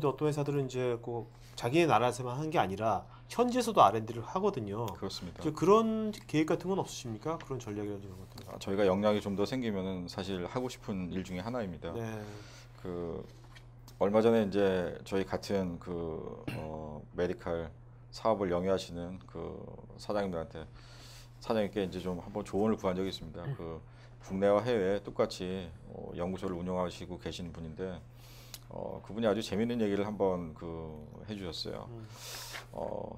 Speaker 2: 어떤 회사들은 이제 꼭 자기네 나라에서만 하는 게 아니라 현지에서도 R&D를 하거든요.
Speaker 5: 그렇습니다.
Speaker 2: 이제 그런 계획 같은 건 없으십니까? 그런 전략이라든지 이런 것들.
Speaker 5: 저희가 역량이 좀 더 생기면은 사실 하고 싶은 일 중에 하나입니다.
Speaker 2: 네.
Speaker 5: 얼마 전에 이제 저희 같은 메디칼 사업을 영위하시는 사장님께 이제 좀 한번 조언을 구한 적이 있습니다. 국내와 해외에 똑같이 연구소를 운영하시고 계신 분인데 그분이 아주 재미있는 얘기를 한번 해주셨어요.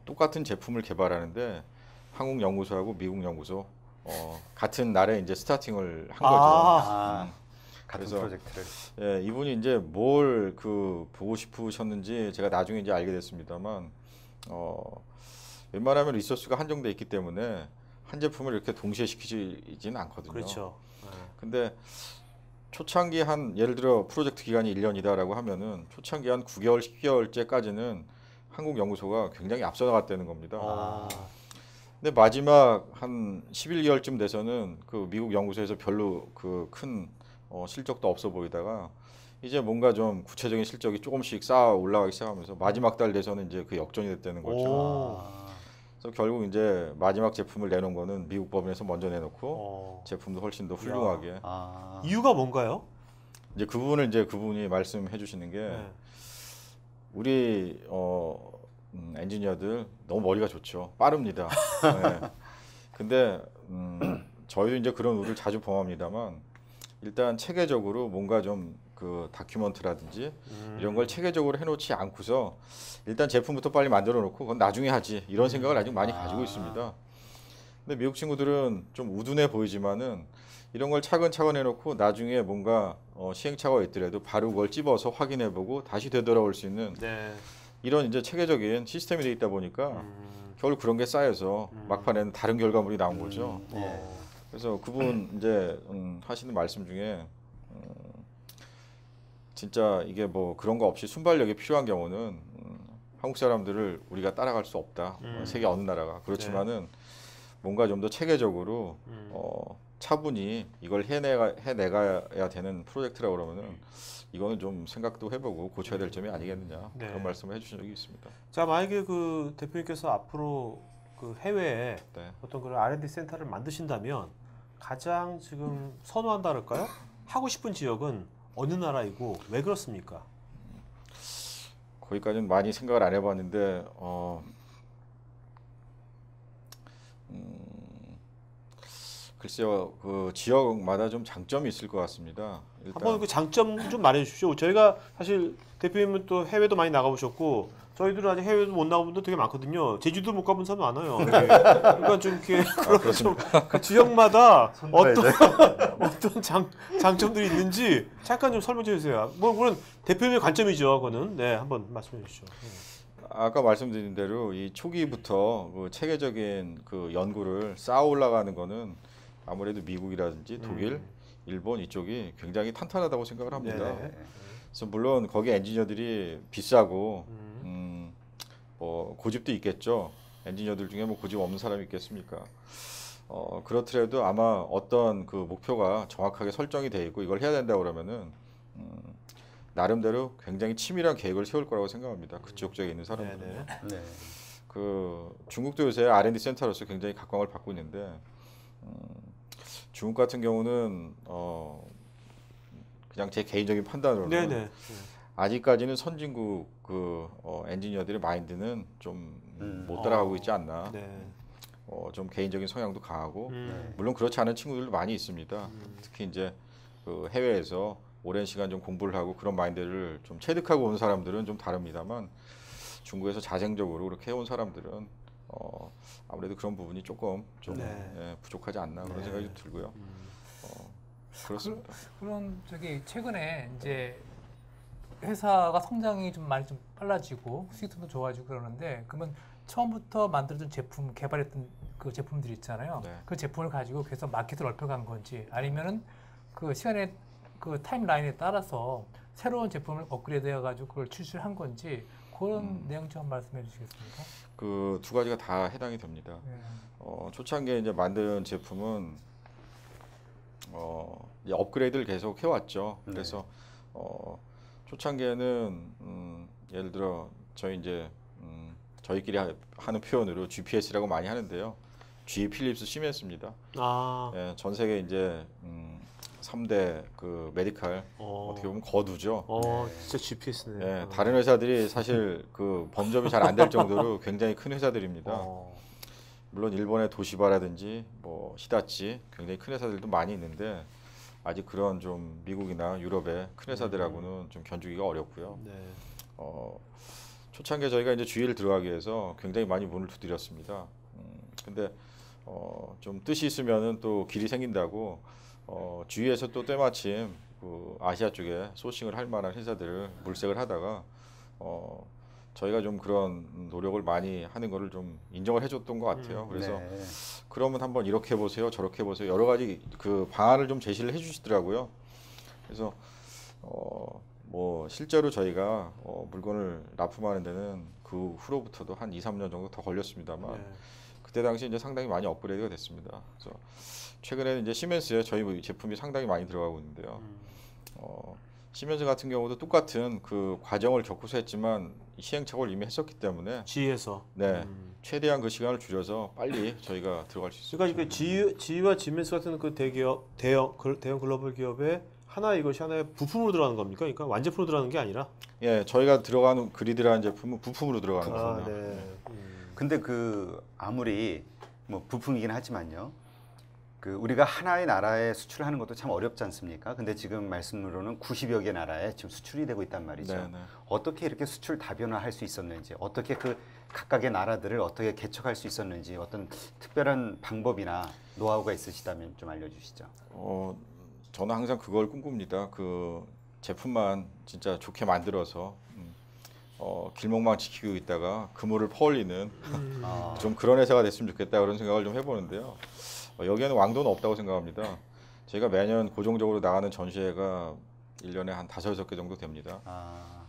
Speaker 5: 똑같은 제품을 개발하는데 한국 연구소하고 미국 연구소 같은 날에 이제 스타팅을 한 거죠.
Speaker 4: 같은
Speaker 5: 그래서,
Speaker 4: 프로젝트를.
Speaker 5: 예, 이분이 이제 뭘 보고 싶으셨는지 제가 나중에 이제 알게 됐습니다만 웬만하면 리소스가 한정돼 있기 때문에 한 제품을 이렇게 동시에 시키지는 않거든요.
Speaker 2: 그렇죠.
Speaker 5: 근데 초창기 예를 들어 프로젝트 기간이 1년이다라고 하면은 초창기 한 9개월, 10개월째까지는 한국 연구소가 굉장히 앞서 나갔다는 겁니다. 근데 마지막 한 11개월쯤 돼서는 미국 연구소에서 별로 큰 실적도 없어 보이다가 이제 뭔가 좀 구체적인 실적이 조금씩 쌓아 올라가기 시작하면서 마지막 달 돼서는 이제 역전이 됐다는 거죠. 그래서 결국 이제 마지막 제품을 내놓은 거는 미국 법인에서 먼저 내놓고 제품도 훨씬 더 훌륭하게.
Speaker 2: 이유가 뭔가요?
Speaker 5: 이제 그분이 말씀해 주시는 게 우리 엔지니어들 너무 머리가 좋죠. 빠릅니다. 네. 근데 저희도 이제 그런 우를 자주 범합니다만 일단 체계적으로 뭔가 좀 다큐먼트라든지 이런 걸 체계적으로 해놓지 않고서 일단 제품부터 빨리 만들어 놓고 그건 나중에 하지 이런 생각을 아직 많이 가지고 있습니다. 근데 미국 친구들은 좀 우둔해 보이지만은 이런 걸 차근차근 해놓고 나중에 뭔가 시행착오가 있더라도 바로 그걸 찝어서 확인해보고 다시 되돌아올 수 있는 이런 이제 체계적인 시스템이 돼 있다 보니까 결국 그런 게 쌓여서 막판에는 다른 결과물이 나온 거죠. 그래서 그분 이제 하시는 말씀 중에 진짜 이게 그런 거 없이 순발력이 필요한 경우는 한국 사람들을 우리가 따라갈 수 없다. 세계 어느 나라가 그렇지만은 뭔가 좀 더 체계적으로 차분히 이걸 해내가야 되는 프로젝트라고 그러면은 이거는 좀 생각도 해보고 고쳐야 될 점이 아니겠느냐 그런 말씀을 해주신 적이 있습니다.
Speaker 2: 자, 만약에 대표님께서 앞으로 해외에 어떤 그런 R&D 센터를 만드신다면 가장 지금 선호한다 그럴까요? 하고 싶은 지역은 어느 나라이고 왜 그렇습니까?
Speaker 5: 거기까지는 많이 생각을 안 해봤는데 글쎄요, 지역마다 좀 장점이 있을 것 같습니다. 일단
Speaker 2: 한번 장점 좀 말해 주십시오. 저희가 사실 대표님은 또 해외도 많이 나가보셨고 저희들은 아직 해외도 못 나가본 분들 되게 많거든요. 제주도 못 가본 사람 많아요. 그러니까 좀 이렇게 그 지역마다 어떤 장점들이 있는지 잠깐 좀 설명해 주세요. 물론 대표님의 관점이죠. 그거는 한번 말씀해 주시죠.
Speaker 5: 아까 말씀드린 대로 이 초기부터 그 체계적인 그 연구를 쌓아 올라가는 거는 아무래도 미국이라든지 독일, 일본 이쪽이 굉장히 탄탄하다고 생각을 합니다.
Speaker 2: 네네.
Speaker 5: 그래서 물론 거기 엔지니어들이 비싸고 뭐 고집도 있겠죠. 엔지니어들 중에 뭐 고집 없는 사람이 있겠습니까? 그렇더라도 아마 어떤 그 목표가 정확하게 설정이 돼 있고 이걸 해야 된다 그러면은 나름대로 굉장히 치밀한 계획을 세울 거라고 생각합니다. 그쪽 지역에 있는 사람들은.
Speaker 2: 네네.
Speaker 4: 네.
Speaker 5: 그 중국도 요새 R&D 센터로서 굉장히 각광을 받고 있는데 중국 같은 경우는 그냥 제 개인적인 판단으로는
Speaker 2: 네네.
Speaker 5: 아직까지는 선진국 그 엔지니어들의 마인드는 좀 못 따라가고 있지 않나.
Speaker 2: 네.
Speaker 5: 좀 개인적인 성향도 강하고
Speaker 2: 음.
Speaker 5: 물론 그렇지 않은 친구들도 많이 있습니다. 특히 이제 그 해외에서 오랜 시간 좀 공부를 하고 그런 마인드를 좀 체득하고 온 사람들은 좀 다릅니다만 중국에서 자생적으로 그렇게 해온 사람들은 아무래도 그런 부분이 조금 좀
Speaker 2: 네.
Speaker 5: 예, 부족하지 않나 그런
Speaker 2: 네.
Speaker 5: 생각이 좀 들고요. 그렇습니다.
Speaker 3: 그럼 저기 최근에 이제 회사가 성장이 좀 많이 좀 빨라지고 수익도 좋아지고 그러는데 그러면 처음부터 만들어진 제품 개발했던 그 제품들 있잖아요.
Speaker 5: 네.
Speaker 3: 그 제품을 가지고 계속 마켓을 넓혀간 건지 아니면은 그 시간의 그 타임라인에 따라서 새로운 제품을 업그레이드해 가지고 그걸 출시한 건지 그런 내용 좀 말씀해 주시겠습니까?
Speaker 5: 그 두 가지가 다 해당이 됩니다.
Speaker 3: 네.
Speaker 5: 초창기에 이제 만든 제품은 이제 업그레이드를 계속 해왔죠. 그래서 초창기에는 예를 들어 저희 이제 저희끼리 하는 표현으로 GPS라고 많이 하는데요. G 필립스 시멘스입니다. 예, 전 세계 이제 3대 그 메디칼 어떻게 보면 거두죠.
Speaker 2: 진짜 GPS네.
Speaker 5: 예, 다른 회사들이 사실 그 범접이 잘 안 될 정도로 굉장히 큰 회사들입니다. 물론 일본의 도시바라든지 뭐 히다치 굉장히 큰 회사들도 많이 있는데 아직 그런 좀 미국이나 유럽의 큰 회사들하고는 좀 견주기가 어렵고요.
Speaker 2: 네.
Speaker 5: 초창기에 저희가 이제 주위를 들어가기 위해서 굉장히 많이 문을 두드렸습니다. 근데 좀 뜻이 있으면은 또 길이 생긴다고 주위에서 또 때마침 그 아시아 쪽에 소싱을 할 만한 회사들을 물색을 하다가 저희가 좀 그런 노력을 많이 하는 거를 좀 인정을 해줬던 것 같아요. 그래서
Speaker 4: 네.
Speaker 5: 그러면 한번 이렇게 해보세요, 저렇게 해보세요. 여러 가지 그 방안을 좀 제시를 해주시더라고요. 그래서 뭐 실제로 저희가 물건을 납품하는 데는 그 후로부터도 한 2, 3년 정도 더 걸렸습니다만
Speaker 2: 네.
Speaker 5: 그때 당시 이제 상당히 많이 업그레이드가 됐습니다. 그래서 최근에는 이제 시멘스에 저희 제품이 상당히 많이 들어가고 있는데요. 시멘스 같은 경우도 똑같은 그 과정을 겪고서 했지만 시행착오를 이미 했었기 때문에
Speaker 2: G에서.
Speaker 5: 네 최대한 그 시간을 줄여서 빨리 저희가 들어갈 수 있습니다.
Speaker 2: 그러니까 그 G와 지멘스 같은 그 대형 글로벌 기업의 이것이 하나의 부품으로 들어가는 겁니까? 그러니까 완제품으로 들어가는 게 아니라.
Speaker 5: 예, 저희가 들어가는 그리드라는 제품은 부품으로 들어가는 겁니다.
Speaker 2: 네.
Speaker 4: 근데 그 아무리 뭐 부품이긴 하지만요. 그 우리가 하나의 나라에 수출하는 것도 참 어렵지 않습니까? 근데 지금 말씀으로는 90여 개 나라에 지금 수출이 되고 있단 말이죠.
Speaker 5: 네, 네.
Speaker 4: 어떻게 이렇게 수출 다변화할 수 있었는지, 어떻게 그 각각의 나라들을 어떻게 개척할 수 있었는지 어떤 특별한 방법이나 노하우가 있으시다면 좀 알려주시죠.
Speaker 5: 저는 항상 그걸 꿈꿉니다. 그 제품만 진짜 좋게 만들어서 길목만 지키고 있다가 그물을 퍼올리는 좀 그런 회사가 됐으면 좋겠다 그런 생각을 좀 해보는데요. 여기에는 왕도는 없다고 생각합니다. 저희가 매년 고정적으로 나가는 전시회가 1년에 한 5, 6개 정도 됩니다.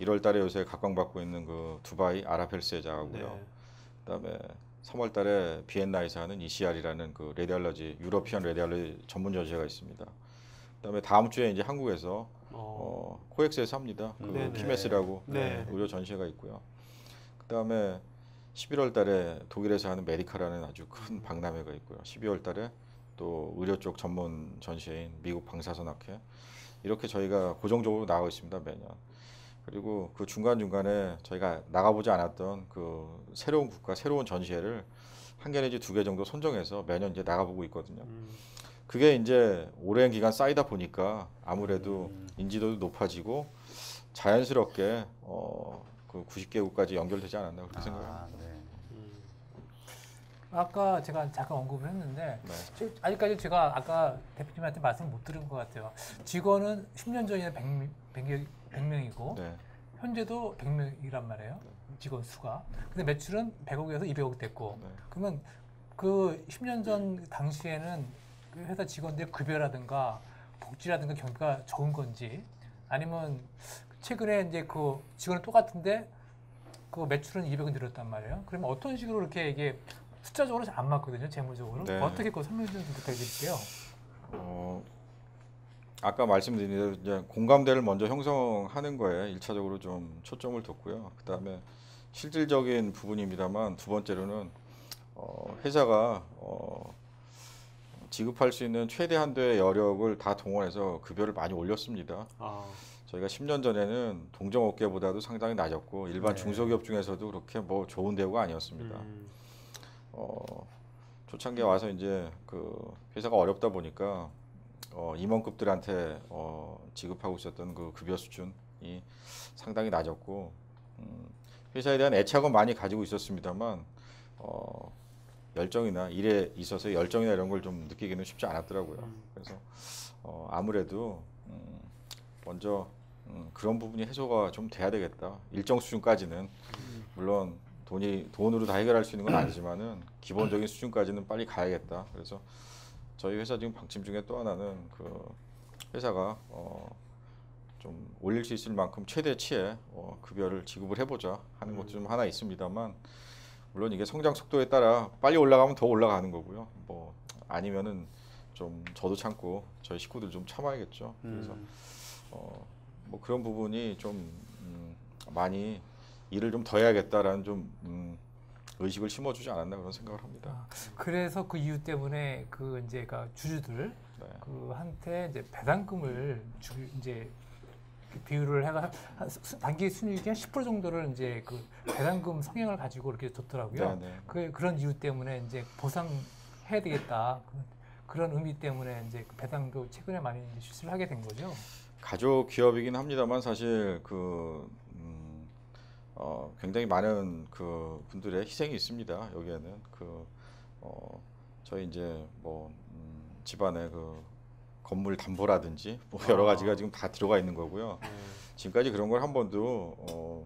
Speaker 5: 1월 달에 요새 각광받고 있는 그 두바이 아랍헬스에자 하고요.
Speaker 2: 네.
Speaker 5: 그다음에 3월 달에 비엔나에서 하는 ECR이라는 그 레디알러지 유러피안 레디알러지 전문 전시회가 있습니다. 그다음에 다음 주에 이제 한국에서 코엑스에서 합니다. 그
Speaker 2: 네네.
Speaker 5: 키메스라고
Speaker 2: 네.
Speaker 5: 의료 전시회가 있고요. 그다음에 11월 달에 독일에서 하는 메디카라는 아주 큰 박람회가 있고요. 12월 달에 또 의료 쪽 전문 전시회인 미국 방사선학회 이렇게 저희가 고정적으로 나가고 있습니다. 매년. 그리고 그 중간중간에 저희가 나가보지 않았던 그 새로운 국가, 새로운 전시회를 1개 내지 2개 정도 선정해서 매년 이제 나가보고 있거든요. 그게 이제 오랜 기간 쌓이다 보니까 아무래도 인지도도 높아지고 자연스럽게 그 90개국까지 연결되지 않았나 그렇게 생각합니다.
Speaker 4: 네.
Speaker 3: 아까 제가 잠깐 언급을 했는데 아직까지 제가 아까 대표님한테 말씀 못 드린 것 같아요. 직원은 10년 전에는 100명이고
Speaker 5: 네.
Speaker 3: 현재도 100명이란 말이에요. 직원 수가. 근데 매출은 100억에서 200억 됐고.
Speaker 5: 네.
Speaker 3: 그러면 그 10년 전 당시에는 그 회사 직원들의 급여라든가 복지라든가 경비가 적은 건지 아니면 최근에 이제 그 직원은 똑같은데 그 매출은 200억 늘었단 말이에요. 그러면 어떤 식으로 이렇게 이게 숫자적으로 잘 안 맞거든요, 재무적으로.
Speaker 5: 네.
Speaker 3: 어떻게 그 설명 좀 부탁드릴게요.
Speaker 5: 아까 말씀드린 대로 이제 공감대를 먼저 형성하는 거에 일차적으로 좀 초점을 뒀고요. 그다음에 실질적인 부분입니다만 두 번째로는 회사가 지급할 수 있는 최대 한도의 여력을 다 동원해서 급여를 많이 올렸습니다. 저희가 10년 전에는 동종업계보다도 상당히 낮았고 일반
Speaker 4: 네.
Speaker 5: 중소기업 중에서도 그렇게 뭐 좋은 대우가 아니었습니다. 초창기에 와서 이제 그 회사가 어렵다 보니까 임원급들한테 지급하고 있었던 그 급여 수준이 상당히 낮았고 회사에 대한 애착은 많이 가지고 있었습니다만 열정이나 일에 있어서 열정이나 이런 걸 좀 느끼기는 쉽지 않았더라고요. 그래서 아무래도 먼저 그런 부분이 해소가 좀 돼야 되겠다. 일정 수준까지는 물론 돈으로 다 해결할 수 있는 건 아니지만은 기본적인 수준까지는 빨리 가야겠다. 그래서 저희 회사 지금 방침 중에 또 하나는 그 회사가 좀 올릴 수 있을 만큼 최대치의 급여를 지급을 해보자 하는 것도 좀 하나 있습니다만 물론 이게 성장 속도에 따라 빨리 올라가면 더 올라가는 거고요. 뭐 아니면은 좀 저도 참고 저희 식구들 좀 참아야겠죠. 그래서 뭐 그런 부분이 좀 많이 일을 좀 더 해야겠다라는 좀 의식을 심어주지 않았나 그런 생각을 합니다.
Speaker 3: 그래서 그 이유 때문에 그 이제 주주들
Speaker 5: 네.
Speaker 3: 그 한테 이제 배당금을 이제 비율을 해가 단기 순이익의 한 10% 정도를 이제 그 배당금 성향을 가지고 이렇게 줬더라고요.
Speaker 5: 네,
Speaker 3: 그런 이유 때문에 이제 보상해야 되겠다. 그런 의미 때문에 이제 그 배당도 최근에 많이 실시를 하게 된 거죠.
Speaker 5: 가족 기업이긴 합니다만 사실 굉장히 많은 그 분들의 희생이 있습니다. 여기에는 저희 이제 뭐 집안의 그 건물 담보라든지 뭐 여러 가지가 지금 다 들어가 있는 거고요. 지금까지 그런 걸 한 번도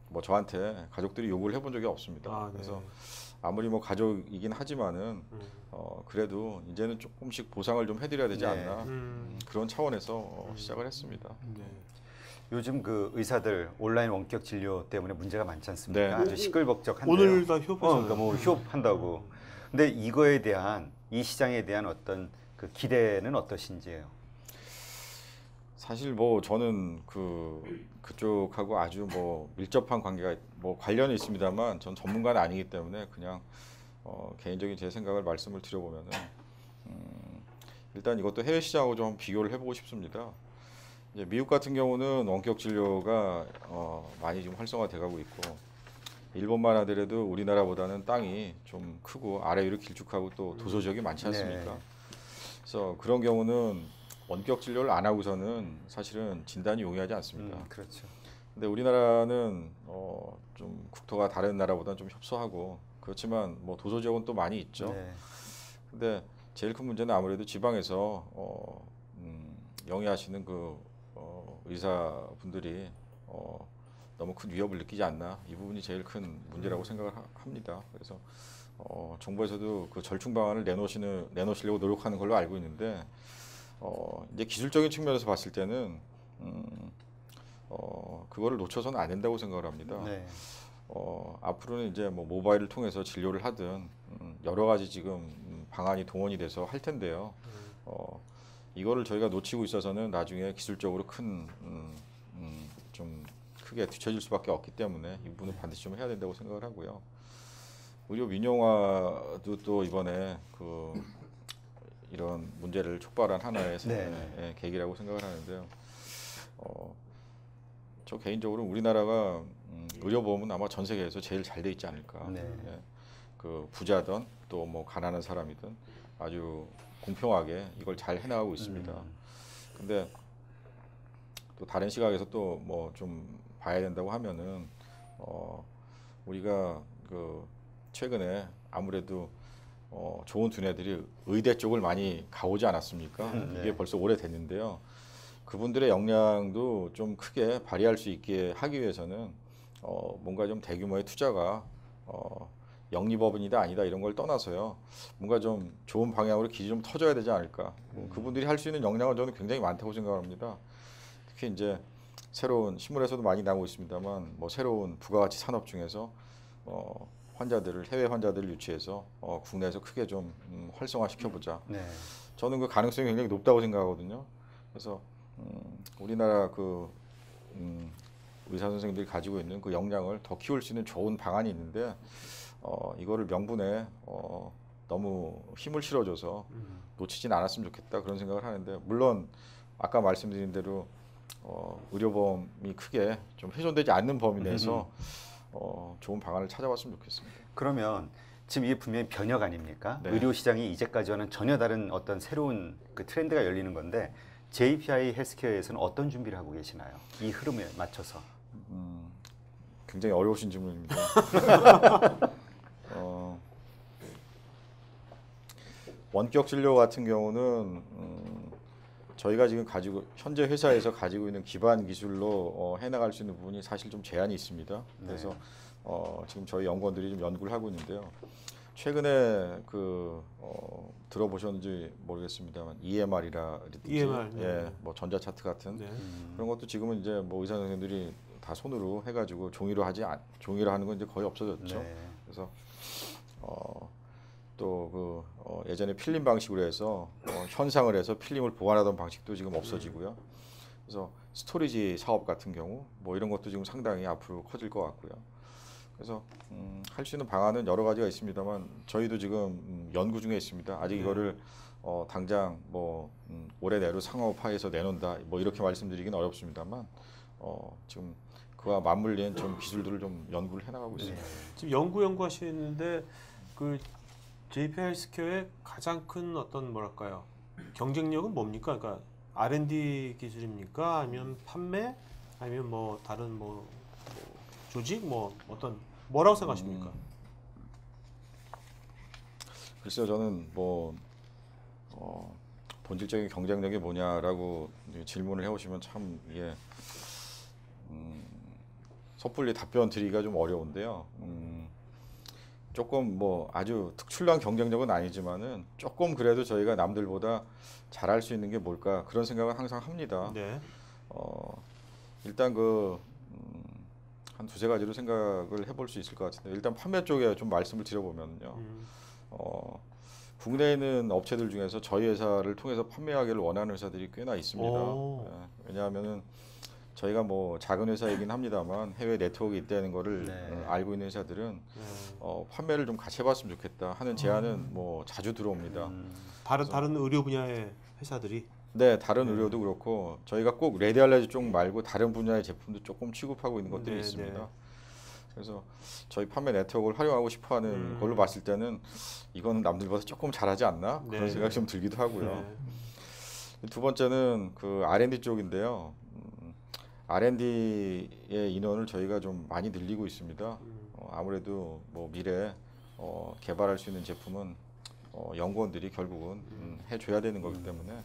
Speaker 5: 뭐 저한테 가족들이 요구를 해본 적이 없습니다. 그래서 아무리 뭐 가족이긴 하지만은 그래도 이제는 조금씩 보상을 좀 해드려야 되지 않나 그런 차원에서 시작을 했습니다.
Speaker 4: 요즘 그 의사들 온라인 원격 진료 때문에 문제가 많지 않습니까?
Speaker 5: 네.
Speaker 4: 아주 시끌벅적한데요.
Speaker 2: 오늘 다 휴업하잖아요.
Speaker 4: 그러니까 뭐 휴업한다고. 근데 이거에 대한 이 시장에 대한 어떤 그 기대는 어떠신지요?
Speaker 5: 사실 뭐 저는 그쪽하고 아주 뭐 밀접한 관계가 뭐 관련이 있습니다만 전 전문가는 아니기 때문에 그냥 개인적인 제 생각을 말씀을 드려보면은 일단 이것도 해외 시장하고 좀 비교를 해보고 싶습니다. 이제 미국 같은 경우는 원격 진료가 많이 지금 활성화돼가고 있고 일본만 하더라도 우리나라보다는 땅이 좀 크고 아래 위로 길쭉하고 또 도서 지역이 많지 않습니까?
Speaker 4: 네.
Speaker 5: 그래서 그런 경우는 원격 진료를 안 하고서는 사실은 진단이 용이하지 않습니다.
Speaker 4: 그렇죠.
Speaker 5: 근데 우리나라는 좀 국토가 다른 나라보다는 좀 협소하고 그렇지만 뭐 도서 지역은 또 많이 있죠.
Speaker 4: 네.
Speaker 5: 근데 제일 큰 문제는 아무래도 지방에서 영위하시는 그 의사분들이 너무 큰 위협을 느끼지 않나 이 부분이 제일 큰 문제라고 생각을 합니다. 그래서 정부에서도 그 절충 방안을 내놓으시려고 노력하는 걸로 알고 있는데 이제 기술적인 측면에서 봤을 때는 그거를 놓쳐서는 안 된다고 생각을 합니다.
Speaker 4: 네.
Speaker 5: 앞으로는 이제 뭐 모바일을 통해서 진료를 하든 여러 가지 지금 방안이 동원이 돼서 할 텐데요. 이거를 저희가 놓치고 있어서는 나중에 기술적으로 좀 크게 뒤처질 수밖에 없기 때문에 이 부분은 반드시 좀 해야 된다고 생각을 하고요. 의료 민영화도 또 이번에 이런 문제를 촉발한 하나의
Speaker 4: 네.
Speaker 5: 계기라고 생각을 하는데요. 저 개인적으로 우리나라가 의료보험은 아마 전 세계에서 제일 잘 돼 있지 않을까.
Speaker 4: 네.
Speaker 5: 예. 그 부자든 또 뭐 가난한 사람이든 아주 공평하게 이걸 잘 해나가고 있습니다. 근데 또 다른 시각에서 또 뭐 좀 봐야 된다고 하면은 우리가 최근에 아무래도 좋은 두뇌들이 의대 쪽을 많이 가오지 않았습니까?
Speaker 4: 네.
Speaker 5: 이게 벌써 오래됐는데요. 그분들의 역량도 좀 크게 발휘할 수 있게 하기 위해서는 뭔가 좀 대규모의 투자가 영리법인이다 아니다 이런 걸 떠나서요. 뭔가 좀 좋은 방향으로 길이 좀 터져야 되지 않을까. 그분들이 할 수 있는 역량은 저는 굉장히 많다고 생각합니다. 특히 이제 새로운 신문에서도 많이 나오고 있습니다만 뭐 새로운 부가가치 산업 중에서 환자들을 해외 환자들을 유치해서 국내에서 크게 좀 활성화시켜보자.
Speaker 4: 네.
Speaker 5: 저는 그 가능성이 굉장히 높다고 생각하거든요. 그래서 우리나라 의사 선생님들이 가지고 있는 그 역량을 더 키울 수 있는 좋은 방안이 있는데 이거를 명분에 너무 힘을 실어줘서 놓치진 않았으면 좋겠다 그런 생각을 하는데 물론 아까 말씀드린 대로 의료보험이 크게 좀 훼손되지 않는 범위 내에서 좋은 방안을 찾아봤으면 좋겠습니다.
Speaker 4: 그러면 지금 이게 분명히 변혁 아닙니까?
Speaker 5: 네.
Speaker 4: 의료 시장이 이제까지와는 전혀 다른 어떤 새로운 그 트렌드가 열리는 건데 JPI 헬스케어에서는 어떤 준비를 하고 계시나요? 이 흐름에 맞춰서.
Speaker 5: 굉장히 어려우신 질문입니다. 원격 진료 같은 경우는 저희가 지금 현재 회사에서 가지고 있는 기반 기술로 해나갈 수 있는 부분이 사실 좀 제한이 있습니다. 그래서 지금 저희 연구원들이 좀 연구를 하고 있는데요. 최근에 들어보셨는지 모르겠습니다만 EMR이라든지
Speaker 2: EMR, 네.
Speaker 5: 예, 뭐 전자 차트 같은
Speaker 2: 네.
Speaker 5: 그런 것도 지금은 이제 뭐 의사 선생님들이 다 손으로 해가지고 종이로 하는 건 이제 거의 없어졌죠.
Speaker 4: 네.
Speaker 5: 그래서 또 예전에 필름 방식으로 해서 현상을 해서 필름을 보관하던 방식도 지금 없어지고요. 그래서 스토리지 사업 같은 경우 뭐 이런 것도 지금 상당히 앞으로 커질 것 같고요. 그래서 할 수 있는 방안은 여러 가지가 있습니다만 저희도 지금 연구 중에 있습니다. 아직 이거를 당장 뭐 올해 내로 상업화해서 내놓는다 뭐 이렇게 말씀드리기는 어렵습니다만 지금 그와 맞물린 좀 기술들을 좀 연구를 해나가고 있습니다.
Speaker 2: 지금 연구하시는데 그 JPI 헬스케어의 가장 큰 어떤 뭐랄까요 경쟁력은 뭡니까? 그러니까 R&D 기술입니까? 아니면 판매? 아니면 뭐 다른 뭐 조직? 뭐 뭐라고 생각하십니까?
Speaker 5: 글쎄요, 저는 뭐 본질적인 경쟁력이 뭐냐라고 질문을 해오시면 참 이게 섣불리 답변 드리기가 좀 어려운데요. 조금 뭐 아주 특출난 경쟁력은 아니지만은 조금 그래도 저희가 남들보다 잘할 수 있는 게 뭘까 그런 생각은 항상 합니다.
Speaker 2: 네.
Speaker 5: 일단 한 두세 가지로 생각을 해볼 수 있을 것 같은데 일단 판매 쪽에 좀 말씀을 드려보면요. 국내에 있는 업체들 중에서 저희 회사를 통해서 판매하기를 원하는 회사들이 꽤나 있습니다. 예, 왜냐하면은 저희가 뭐 작은 회사이긴 합니다만 해외 네트워크 있다는 거를 알고 있는 회사들은 판매를 좀 같이 해봤으면 좋겠다 하는 제안은 뭐 자주 들어옵니다.
Speaker 2: 다른 의료 분야의 회사들이
Speaker 5: 네, 다른 의료도 그렇고 저희가 꼭 레디알레지 쪽 말고 다른 분야의 제품도 조금 취급하고 있는 것들이 있습니다. 그래서 저희 판매 네트워크를 활용하고 싶어하는 걸로 봤을 때는 이거는 남들보다 조금 잘하지 않나 그런 생각이 좀 들기도 하고요. 두 번째는 그 R&D 쪽인데요. R&D의 인원을 저희가 좀 많이 늘리고 있습니다. 아무래도 뭐 미래에 개발할 수 있는 제품은 연구원들이 결국은 해줘야 되는 거기 때문에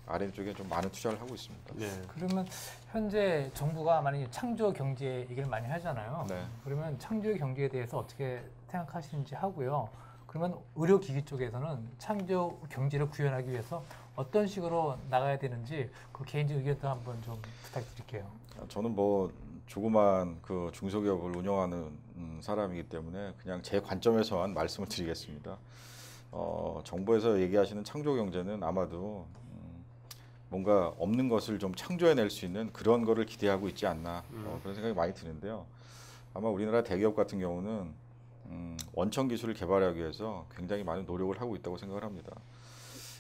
Speaker 5: R&D 쪽에 좀 많은 투자를 하고 있습니다.
Speaker 3: 그러면 현재 정부가 만약에 창조 경제 얘기를 많이 하잖아요.
Speaker 5: 네.
Speaker 3: 그러면 창조 경제에 대해서 어떻게 생각하시는지 하고요. 그러면 의료기기 쪽에서는 창조 경제를 구현하기 위해서 어떤 식으로 나가야 되는지 그 개인적 의견도 한번 좀 부탁드릴게요.
Speaker 5: 저는 뭐 조그만 그 중소기업을 운영하는 사람이기 때문에 그냥 제 관점에서만 말씀을 드리겠습니다. 정부에서 얘기하시는 창조 경제는 아마도 뭔가 없는 것을 좀 창조해낼 수 있는 그런 거를 기대하고 있지 않나 그런 생각이 많이 드는데요. 아마 우리나라 대기업 같은 경우는 원천 기술을 개발하기 위해서 굉장히 많은 노력을 하고 있다고 생각을 합니다.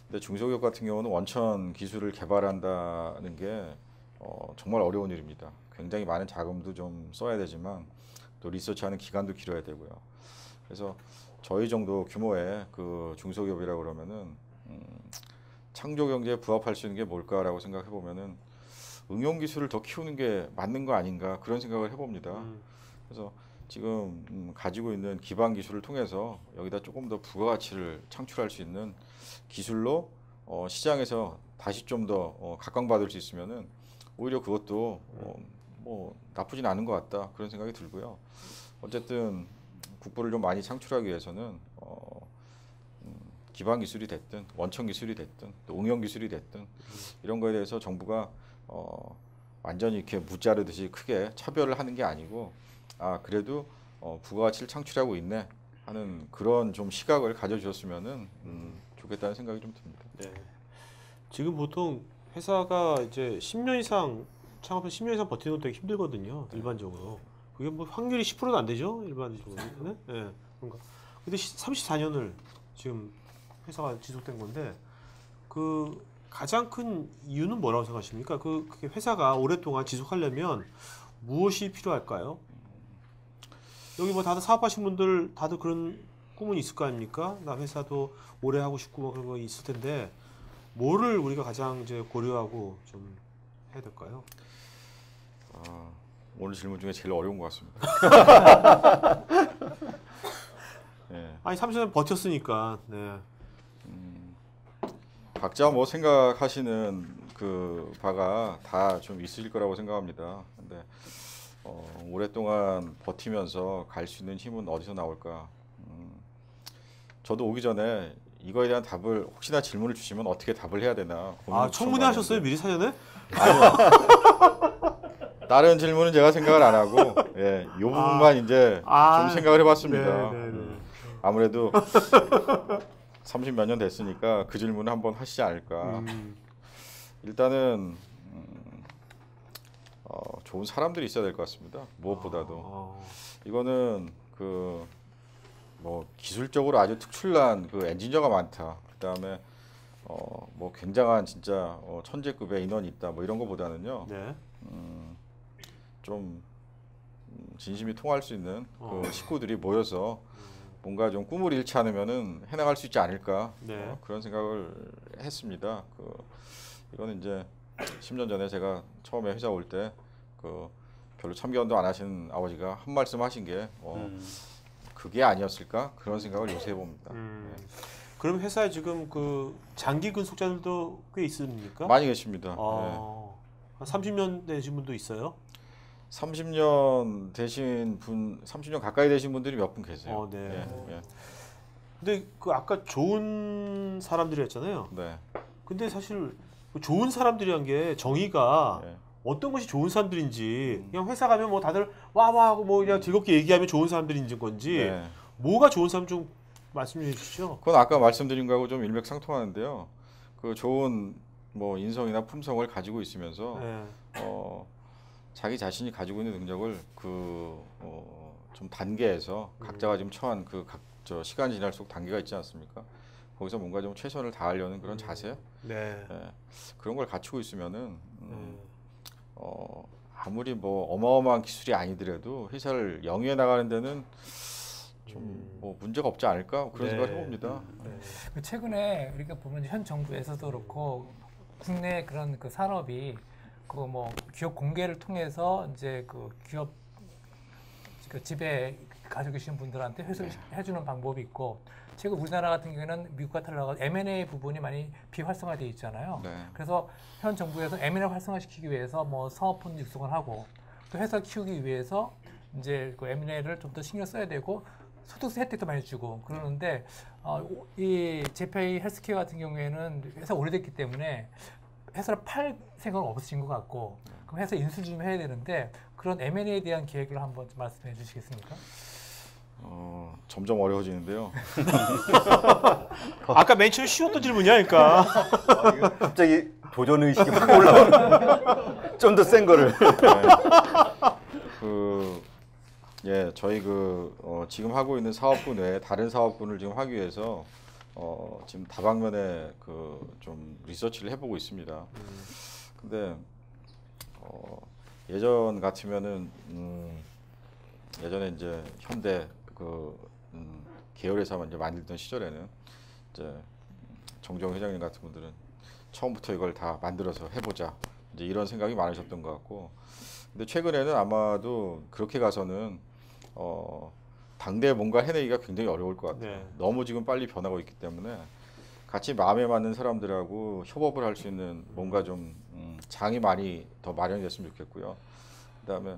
Speaker 5: 근데 중소기업 같은 경우는 원천 기술을 개발한다는 게 정말 어려운 일입니다. 굉장히 많은 자금도 좀 써야 되지만 또 리서치하는 기간도 길어야 되고요. 그래서 저희 정도 규모의 그 중소기업이라고 그러면은 창조 경제에 부합할 수 있는 게 뭘까라고 생각해 보면은 응용 기술을 더 키우는 게 맞는 거 아닌가 그런 생각을 해봅니다. 그래서 지금 가지고 있는 기반 기술을 통해서 여기다 조금 더 부가가치를 창출할 수 있는 기술로 시장에서 다시 좀 더 각광받을 수 있으면은 오히려 그것도 뭐 나쁘진 않은 것 같다 그런 생각이 들고요. 어쨌든 국부를 좀 많이 창출하기 위해서는 기반 기술이 됐든 원천 기술이 됐든 또 응용 기술이 됐든 이런 거에 대해서 정부가 완전히 이렇게 무자르듯이 크게 차별을 하는 게 아니고 그래도 부가가치를 창출하고 있네 하는 그런 좀 시각을 가져주셨으면은 좋겠다는 생각이 좀 듭니다.
Speaker 2: 네. 지금 보통 회사가 이제 10년 이상 창업해서 10년 이상 버티는 것도 되게 힘들거든요. 일반적으로. 그게 뭐 확률이 10%도 안 되죠. 일반적으로. 네? 네. 그런가. 근데 34년을 지금 회사가 지속된 건데 그 가장 큰 이유는 뭐라고 생각하십니까? 그게 회사가 오랫동안 지속하려면 무엇이 필요할까요? 여기 뭐 다들 사업하신 분들 다들 그런 꿈은 있을 거 아닙니까? 나 회사도 오래 하고 싶고 뭐 그런 거 있을 텐데 뭐를 우리가 가장 이제 고려하고 좀 해야 될까요?
Speaker 5: 오늘 질문 중에 제일 어려운 것 같습니다. 네.
Speaker 2: 아니 30년 버텼으니까. 네.
Speaker 5: 각자 뭐 생각하시는 그 바가 다 좀 있으실 거라고 생각합니다. 근데 오랫동안 버티면서 갈 수 있는 힘은 어디서 나올까? 저도 오기 전에 이거에 대한 답을 혹시나 질문을 주시면 어떻게 답을 해야 되나 고민을
Speaker 2: 청문회 하셨어요? 미리 사전에?
Speaker 5: 아니요. 다른 질문은 제가 생각을 안 하고 이 부분만 이제 좀 생각을 해봤습니다. 아무래도 30몇 년 됐으니까 그 질문을 한번 하시지 않을까. 일단은 좋은 사람들이 있어야 될 것 같습니다. 무엇보다도 이거는 뭐 기술적으로 아주 특출난 그 엔지니어가 많다. 그다음에 뭐 굉장한 진짜 천재급의 인원이 있다. 뭐 이런 거보다는요.
Speaker 2: 네.
Speaker 5: 좀 진심이 통할 수 있는 그 식구들이 모여서 뭔가 좀 꿈을 잃지 않으면은 해나갈 수 있지 않을까.
Speaker 2: 네.
Speaker 5: 그런 생각을 했습니다. 이거는 이제 10년 전에 제가 처음에 회사 올 때 별로 참견도 안 하신 아버지가 한 말씀 하신 게 그게 아니었을까 그런 생각을 요새 해봅니다.
Speaker 2: 그럼 회사에 지금 그 장기 근속자들도 꽤 있습니까?
Speaker 5: 많이 계십니다.
Speaker 2: 한 30년 되신 분도 있어요?
Speaker 5: 30년 되신 분, 30년 가까이 되신 분들이 몇 분 계세요.
Speaker 2: 네. 근데 그 아까 좋은 사람들이었잖아요.
Speaker 5: 네.
Speaker 2: 근데 사실 그 좋은 사람들이란 게 정의가 어떤 것이 좋은 사람들인지 그냥 회사 가면 뭐 다들 와와 하고 뭐 그냥 즐겁게 얘기하면 좋은 사람들인지 건지 뭐가 좋은 사람 좀 말씀해 주시죠.
Speaker 5: 그건 아까 말씀드린 거하고 좀 일맥상통하는데요. 그 좋은 뭐 인성이나 품성을 가지고 있으면서 자기 자신이 가지고 있는 능력을 좀 단계에서 각자가 지금 처한 시간이 지날수록 단계가 있지 않습니까? 거기서 뭔가 좀 최선을 다하려는 그런 자세, 그런 걸 갖추고 있으면은 아무리 뭐 어마어마한 기술이 아니더라도 회사를 영위해 나가는 데는 좀 뭐 문제가 없지 않을까 그런 생각을 해봅니다.
Speaker 3: 최근에 우리가 보면 현 정부에서도 그렇고 국내 그런 그 산업이 뭐 기업 공개를 통해서 이제 그 기업 집에 가지고 계신 분들한테 회수를 해주는 방법이 있고 최근 우리나라 같은 경우에는 미국 같은 나라가 M&A 부분이 많이 비활성화되어 있잖아요. 그래서 현 정부에서 M&A 활성화시키기 위해서 뭐 사업펀드 육성을 하고 또 회사 키우기 위해서 이제 그 M&A를 좀 더 신경 써야 되고 소득세 혜택도 많이 주고 그러는데 이 제페이 헬스케어 같은 경우에는 회사 오래됐기 때문에 회사를 팔 생각은 없으신 것 같고 그럼 회사 인수 좀 해야 되는데 그런 M&A에 대한 계획을 한번 좀 말씀해 주시겠습니까?
Speaker 5: 점점 어려워지는데요.
Speaker 2: 아까 맨 처음에 쉬웠던 질문이니까.
Speaker 4: 갑자기 도전 의식이 확 올라오는. 좀 더 센 거를.
Speaker 5: 저희 지금 하고 있는 사업군 외에 다른 사업군을 지금 하기 위해서 지금 다방면에 좀 리서치를 해보고 있습니다. 근데 예전 같으면은 예전에 이제 현대 계열회사만 이제 만들던 시절에는 이제 정정 회장님 같은 분들은 처음부터 이걸 다 만들어서 해보자 이제 이런 생각이 많으셨던 것 같고, 근데 최근에는 아마도 그렇게 가서는 당대에 뭔가 해내기가 굉장히 어려울 것 같아요. 너무 지금 빨리 변하고 있기 때문에 같이 마음에 맞는 사람들하고 협업을 할 수 있는 뭔가 좀 장이 많이 더 마련이 됐으면 좋겠고요. 그다음에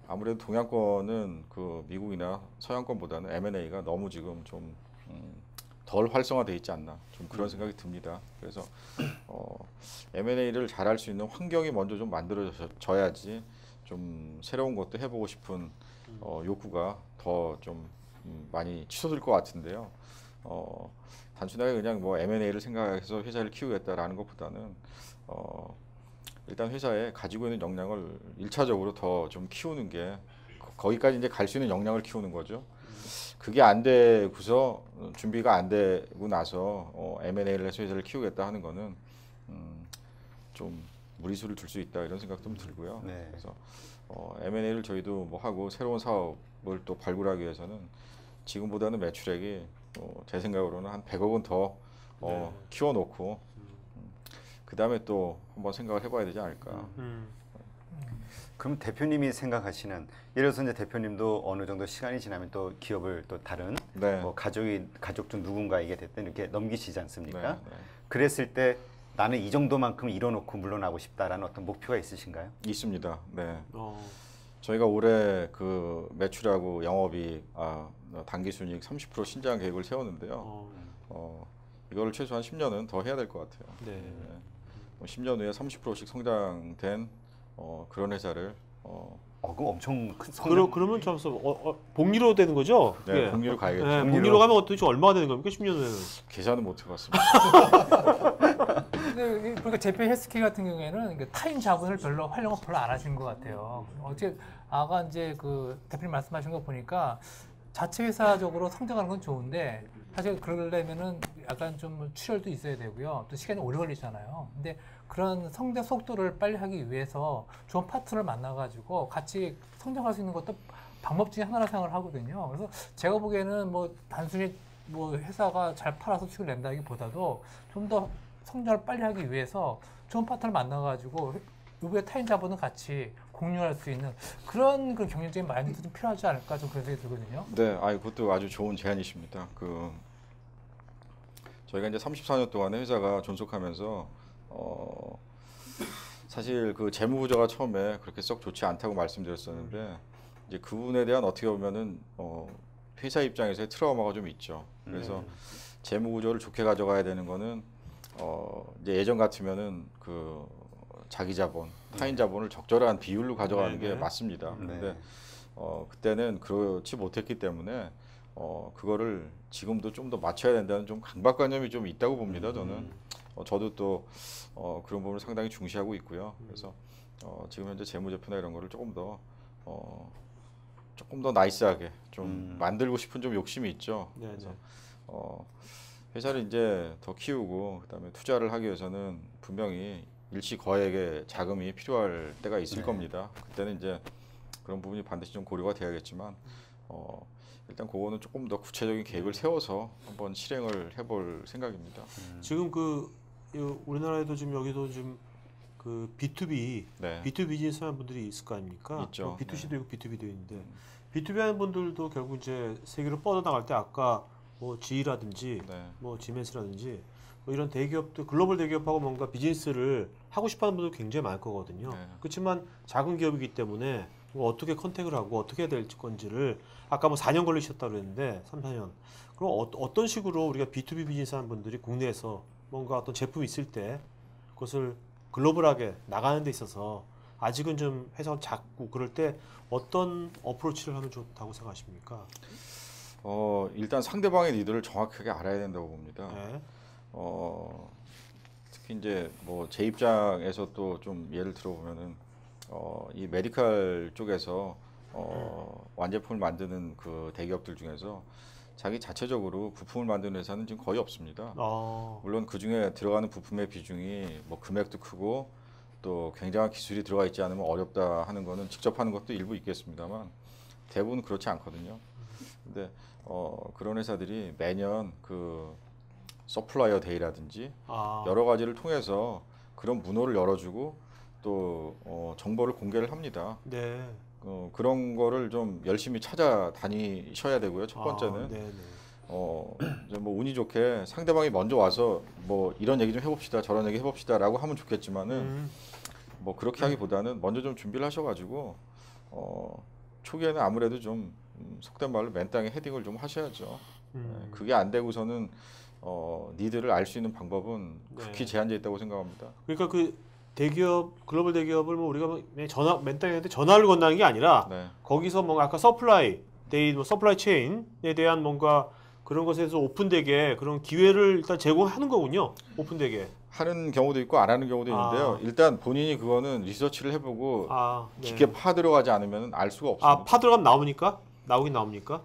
Speaker 5: 아무래도 동양권은 그 미국이나 서양권보다는 M&A가 너무 지금 좀 덜 활성화돼 있지 않나 좀 그런 생각이 듭니다. 그래서 M&A를 잘할 수 있는 환경이 먼저 좀 만들어져야지 좀 새로운 것도 해보고 싶은 욕구가 더 좀 많이 치솟을 것 같은데요. 단순하게 그냥 뭐 M&A를 생각해서 회사를 키우겠다라는 것보다는 일단 회사에 가지고 있는 역량을 1차적으로 더 좀 키우는 게 거기까지 이제 갈 수 있는 역량을 키우는 거죠. 그게 안 되고서 준비가 안 되고 나서 M&A를 해서 회사를 키우겠다 하는 거는 좀 무리수를 둘 수 있다 이런 생각 좀 들고요.
Speaker 4: 네.
Speaker 5: 그래서 M&A를 저희도 뭐 하고 새로운 사업을 또 발굴하기 위해서는 지금보다는 매출액이 제 생각으로는 한 100억 원 더 키워놓고 그 다음에 또 한번 생각을 해봐야 되지 않을까.
Speaker 4: 그럼 대표님이 생각하시는 예를 들어서 이제 대표님도 어느 정도 시간이 지나면 또 기업을 또 다른
Speaker 5: 네.
Speaker 4: 뭐 가족 중 누군가에게 됐든 이렇게 넘기시지 않습니까?
Speaker 5: 네, 네.
Speaker 4: 그랬을 때 나는 이 정도만큼 이뤄놓고 물러나고 싶다라는 어떤 목표가 있으신가요?
Speaker 5: 있습니다. 네. 저희가 올해 그 매출하고 영업이 당기순이익 30% 신장 계획을 세웠는데요. 이거를 최소한 10년은 더 해야 될 것 같아요.
Speaker 2: 네.
Speaker 5: 10년 후에 30%씩 성장된 그런 회사를
Speaker 4: 그거 엄청 큰 성장.
Speaker 2: 그러면 잠시 복리로 되는 거죠?
Speaker 5: 네,
Speaker 2: 그게?
Speaker 5: 복리로 가야겠죠.
Speaker 2: 네, 복리로 가면 도대체 얼마가 되는 겁니까? 10년 후에는.
Speaker 5: 계산은 못 해봤습니다.
Speaker 3: 근데 그러니까 제페 헬스케어 같은 경우에는 타인 자본을 활용을 별로 안 하시는 것 같아요. 어떻게 아까 이제 그 대표님 말씀하신 거 보니까 자체 회사적으로 성장하는 건 좋은데 사실 그러려면은 약간 좀 출혈도 있어야 되고요. 또 시간이 오래 걸리잖아요. 근데 그런 성장 속도를 빨리 하기 위해서 좋은 파트너를 만나가지고 같이 성장할 수 있는 것도 방법 중에 하나라 생각을 하거든요. 그래서 제가 보기에는 뭐 단순히 뭐 회사가 잘 팔아서 수익을 낸다기보다도 좀 더 성장을 빨리 하기 위해서 좋은 파트너를 만나가지고 외부의 타인 자본을 같이 공유할 수 있는 그런 그 경영적인 마인드도 좀 필요하지 않을까 좀 그런 생각이 들거든요.
Speaker 5: 네, 그것도 아주 좋은 제안이십니다. 저희가 이제 34년 동안에 회사가 존속하면서 사실 그 재무 구조가 처음에 그렇게 썩 좋지 않다고 말씀드렸었는데 이제 그 부분에 대한 어떻게 보면은 회사 입장에서의 트라우마가 좀 있죠. 그래서 재무 구조를 좋게 가져가야 되는 거는 이제 예전 같으면은 그 자기 자본, 타인 자본을 적절한 비율로 가져가는 게 맞습니다. 그런데 그때는 그렇지 못했기 때문에 그거를 지금도 좀 더 맞춰야 된다는 좀 강박관념이 좀 있다고 봅니다. 저는 저도 또 그런 부분을 상당히 중시하고 있고요. 그래서 지금 현재 재무제표나 이런 거를 조금 더 나이스하게 좀 만들고 싶은 좀 욕심이 있죠. 그래서 회사를 이제 더 키우고 그다음에 투자를 하기 위해서는 분명히 일시 거액의 자금이 필요할 때가 있을 겁니다. 그때는 이제 그런 부분이 반드시 좀 고려가 돼야겠지만 일단 그거는 조금 더 구체적인 계획을 세워서 한번 실행을 해볼 생각입니다.
Speaker 2: 지금 우리나라에도 지금 여기도 지금 그 B2B,
Speaker 5: 네.
Speaker 2: B2B 비즈니스 하는 분들이 있을 거 아닙니까?
Speaker 5: 있죠.
Speaker 2: B2C도 있고 B2B도 있는데 B2B 하는 분들도 결국 이제 세계로 뻗어나갈 때 아까 뭐 GE라든지 뭐 지멘스라든지 뭐 이런 대기업들 글로벌 대기업하고 뭔가 비즈니스를 하고 싶어하는 분들 굉장히 많을 거거든요. 그렇지만 작은 기업이기 때문에 뭐 어떻게 컨택을 하고 어떻게 해야 될 건지를 아까 뭐 4년 걸리셨다고 그랬는데 3, 4년 그럼 어떤 식으로 우리가 B2B 비즈니스 하는 분들이 국내에서 뭔가 어떤 제품이 있을 때 그것을 글로벌하게 나가는 데 있어서 아직은 좀 회사가 작고 그럴 때 어떤 어프로치를 하면 좋다고 생각하십니까?
Speaker 5: 일단 상대방의 니드를 정확하게 알아야 된다고 봅니다.
Speaker 2: 네.
Speaker 5: 특히 이제 뭐 제 입장에서 또 좀 예를 들어보면은 이 메디칼 쪽에서 완제품을 만드는 그 대기업들 중에서 자기 자체적으로 부품을 만드는 회사는 지금 거의 없습니다. 물론 그 중에 들어가는 부품의 비중이 뭐 금액도 크고 또 굉장한 기술이 들어가 있지 않으면 어렵다 하는 거는 직접 하는 것도 일부 있겠습니다만 대부분 그렇지 않거든요. 근데 그런 회사들이 매년 그 서플라이어 데이라든지 여러 가지를 통해서 그런 문호를 열어주고 또 정보를 공개를 합니다.
Speaker 2: 네.
Speaker 5: 그런 거를 좀 열심히 찾아다니셔야 되고요. 첫 번째는 이제 뭐 운이 좋게 상대방이 먼저 와서 뭐 이런 얘기 좀 해봅시다, 저런 얘기 해봅시다라고 하면 좋겠지만은 뭐 그렇게 하기보다는 먼저 좀 준비를 하셔가지고 초기에는 아무래도 좀 속된 말로 맨 땅에 헤딩을 좀 하셔야죠. 그게 안 되고서는 니드를 알 수 있는 방법은 극히 제한되어 있다고 생각합니다.
Speaker 2: 그러니까 그 대기업, 글로벌 대기업을 뭐 우리가 맨 땅에 전화를 건다는 게 아니라
Speaker 5: 네.
Speaker 2: 거기서 뭔가 아까 서플라이, 뭐 서플라이 체인에 대한 뭔가 그런 것에 대해서 오픈되게 그런 기회를 일단 제공하는 거군요. 오픈되게.
Speaker 5: 하는 경우도 있고 안 하는 경우도 있는데요. 일단 본인이 그거는 리서치를 해보고
Speaker 2: 네.
Speaker 5: 깊게 파 들어가지 않으면 알 수가 없습니다.
Speaker 2: 파 들어가면 나오니까? 나오긴 나옵니까?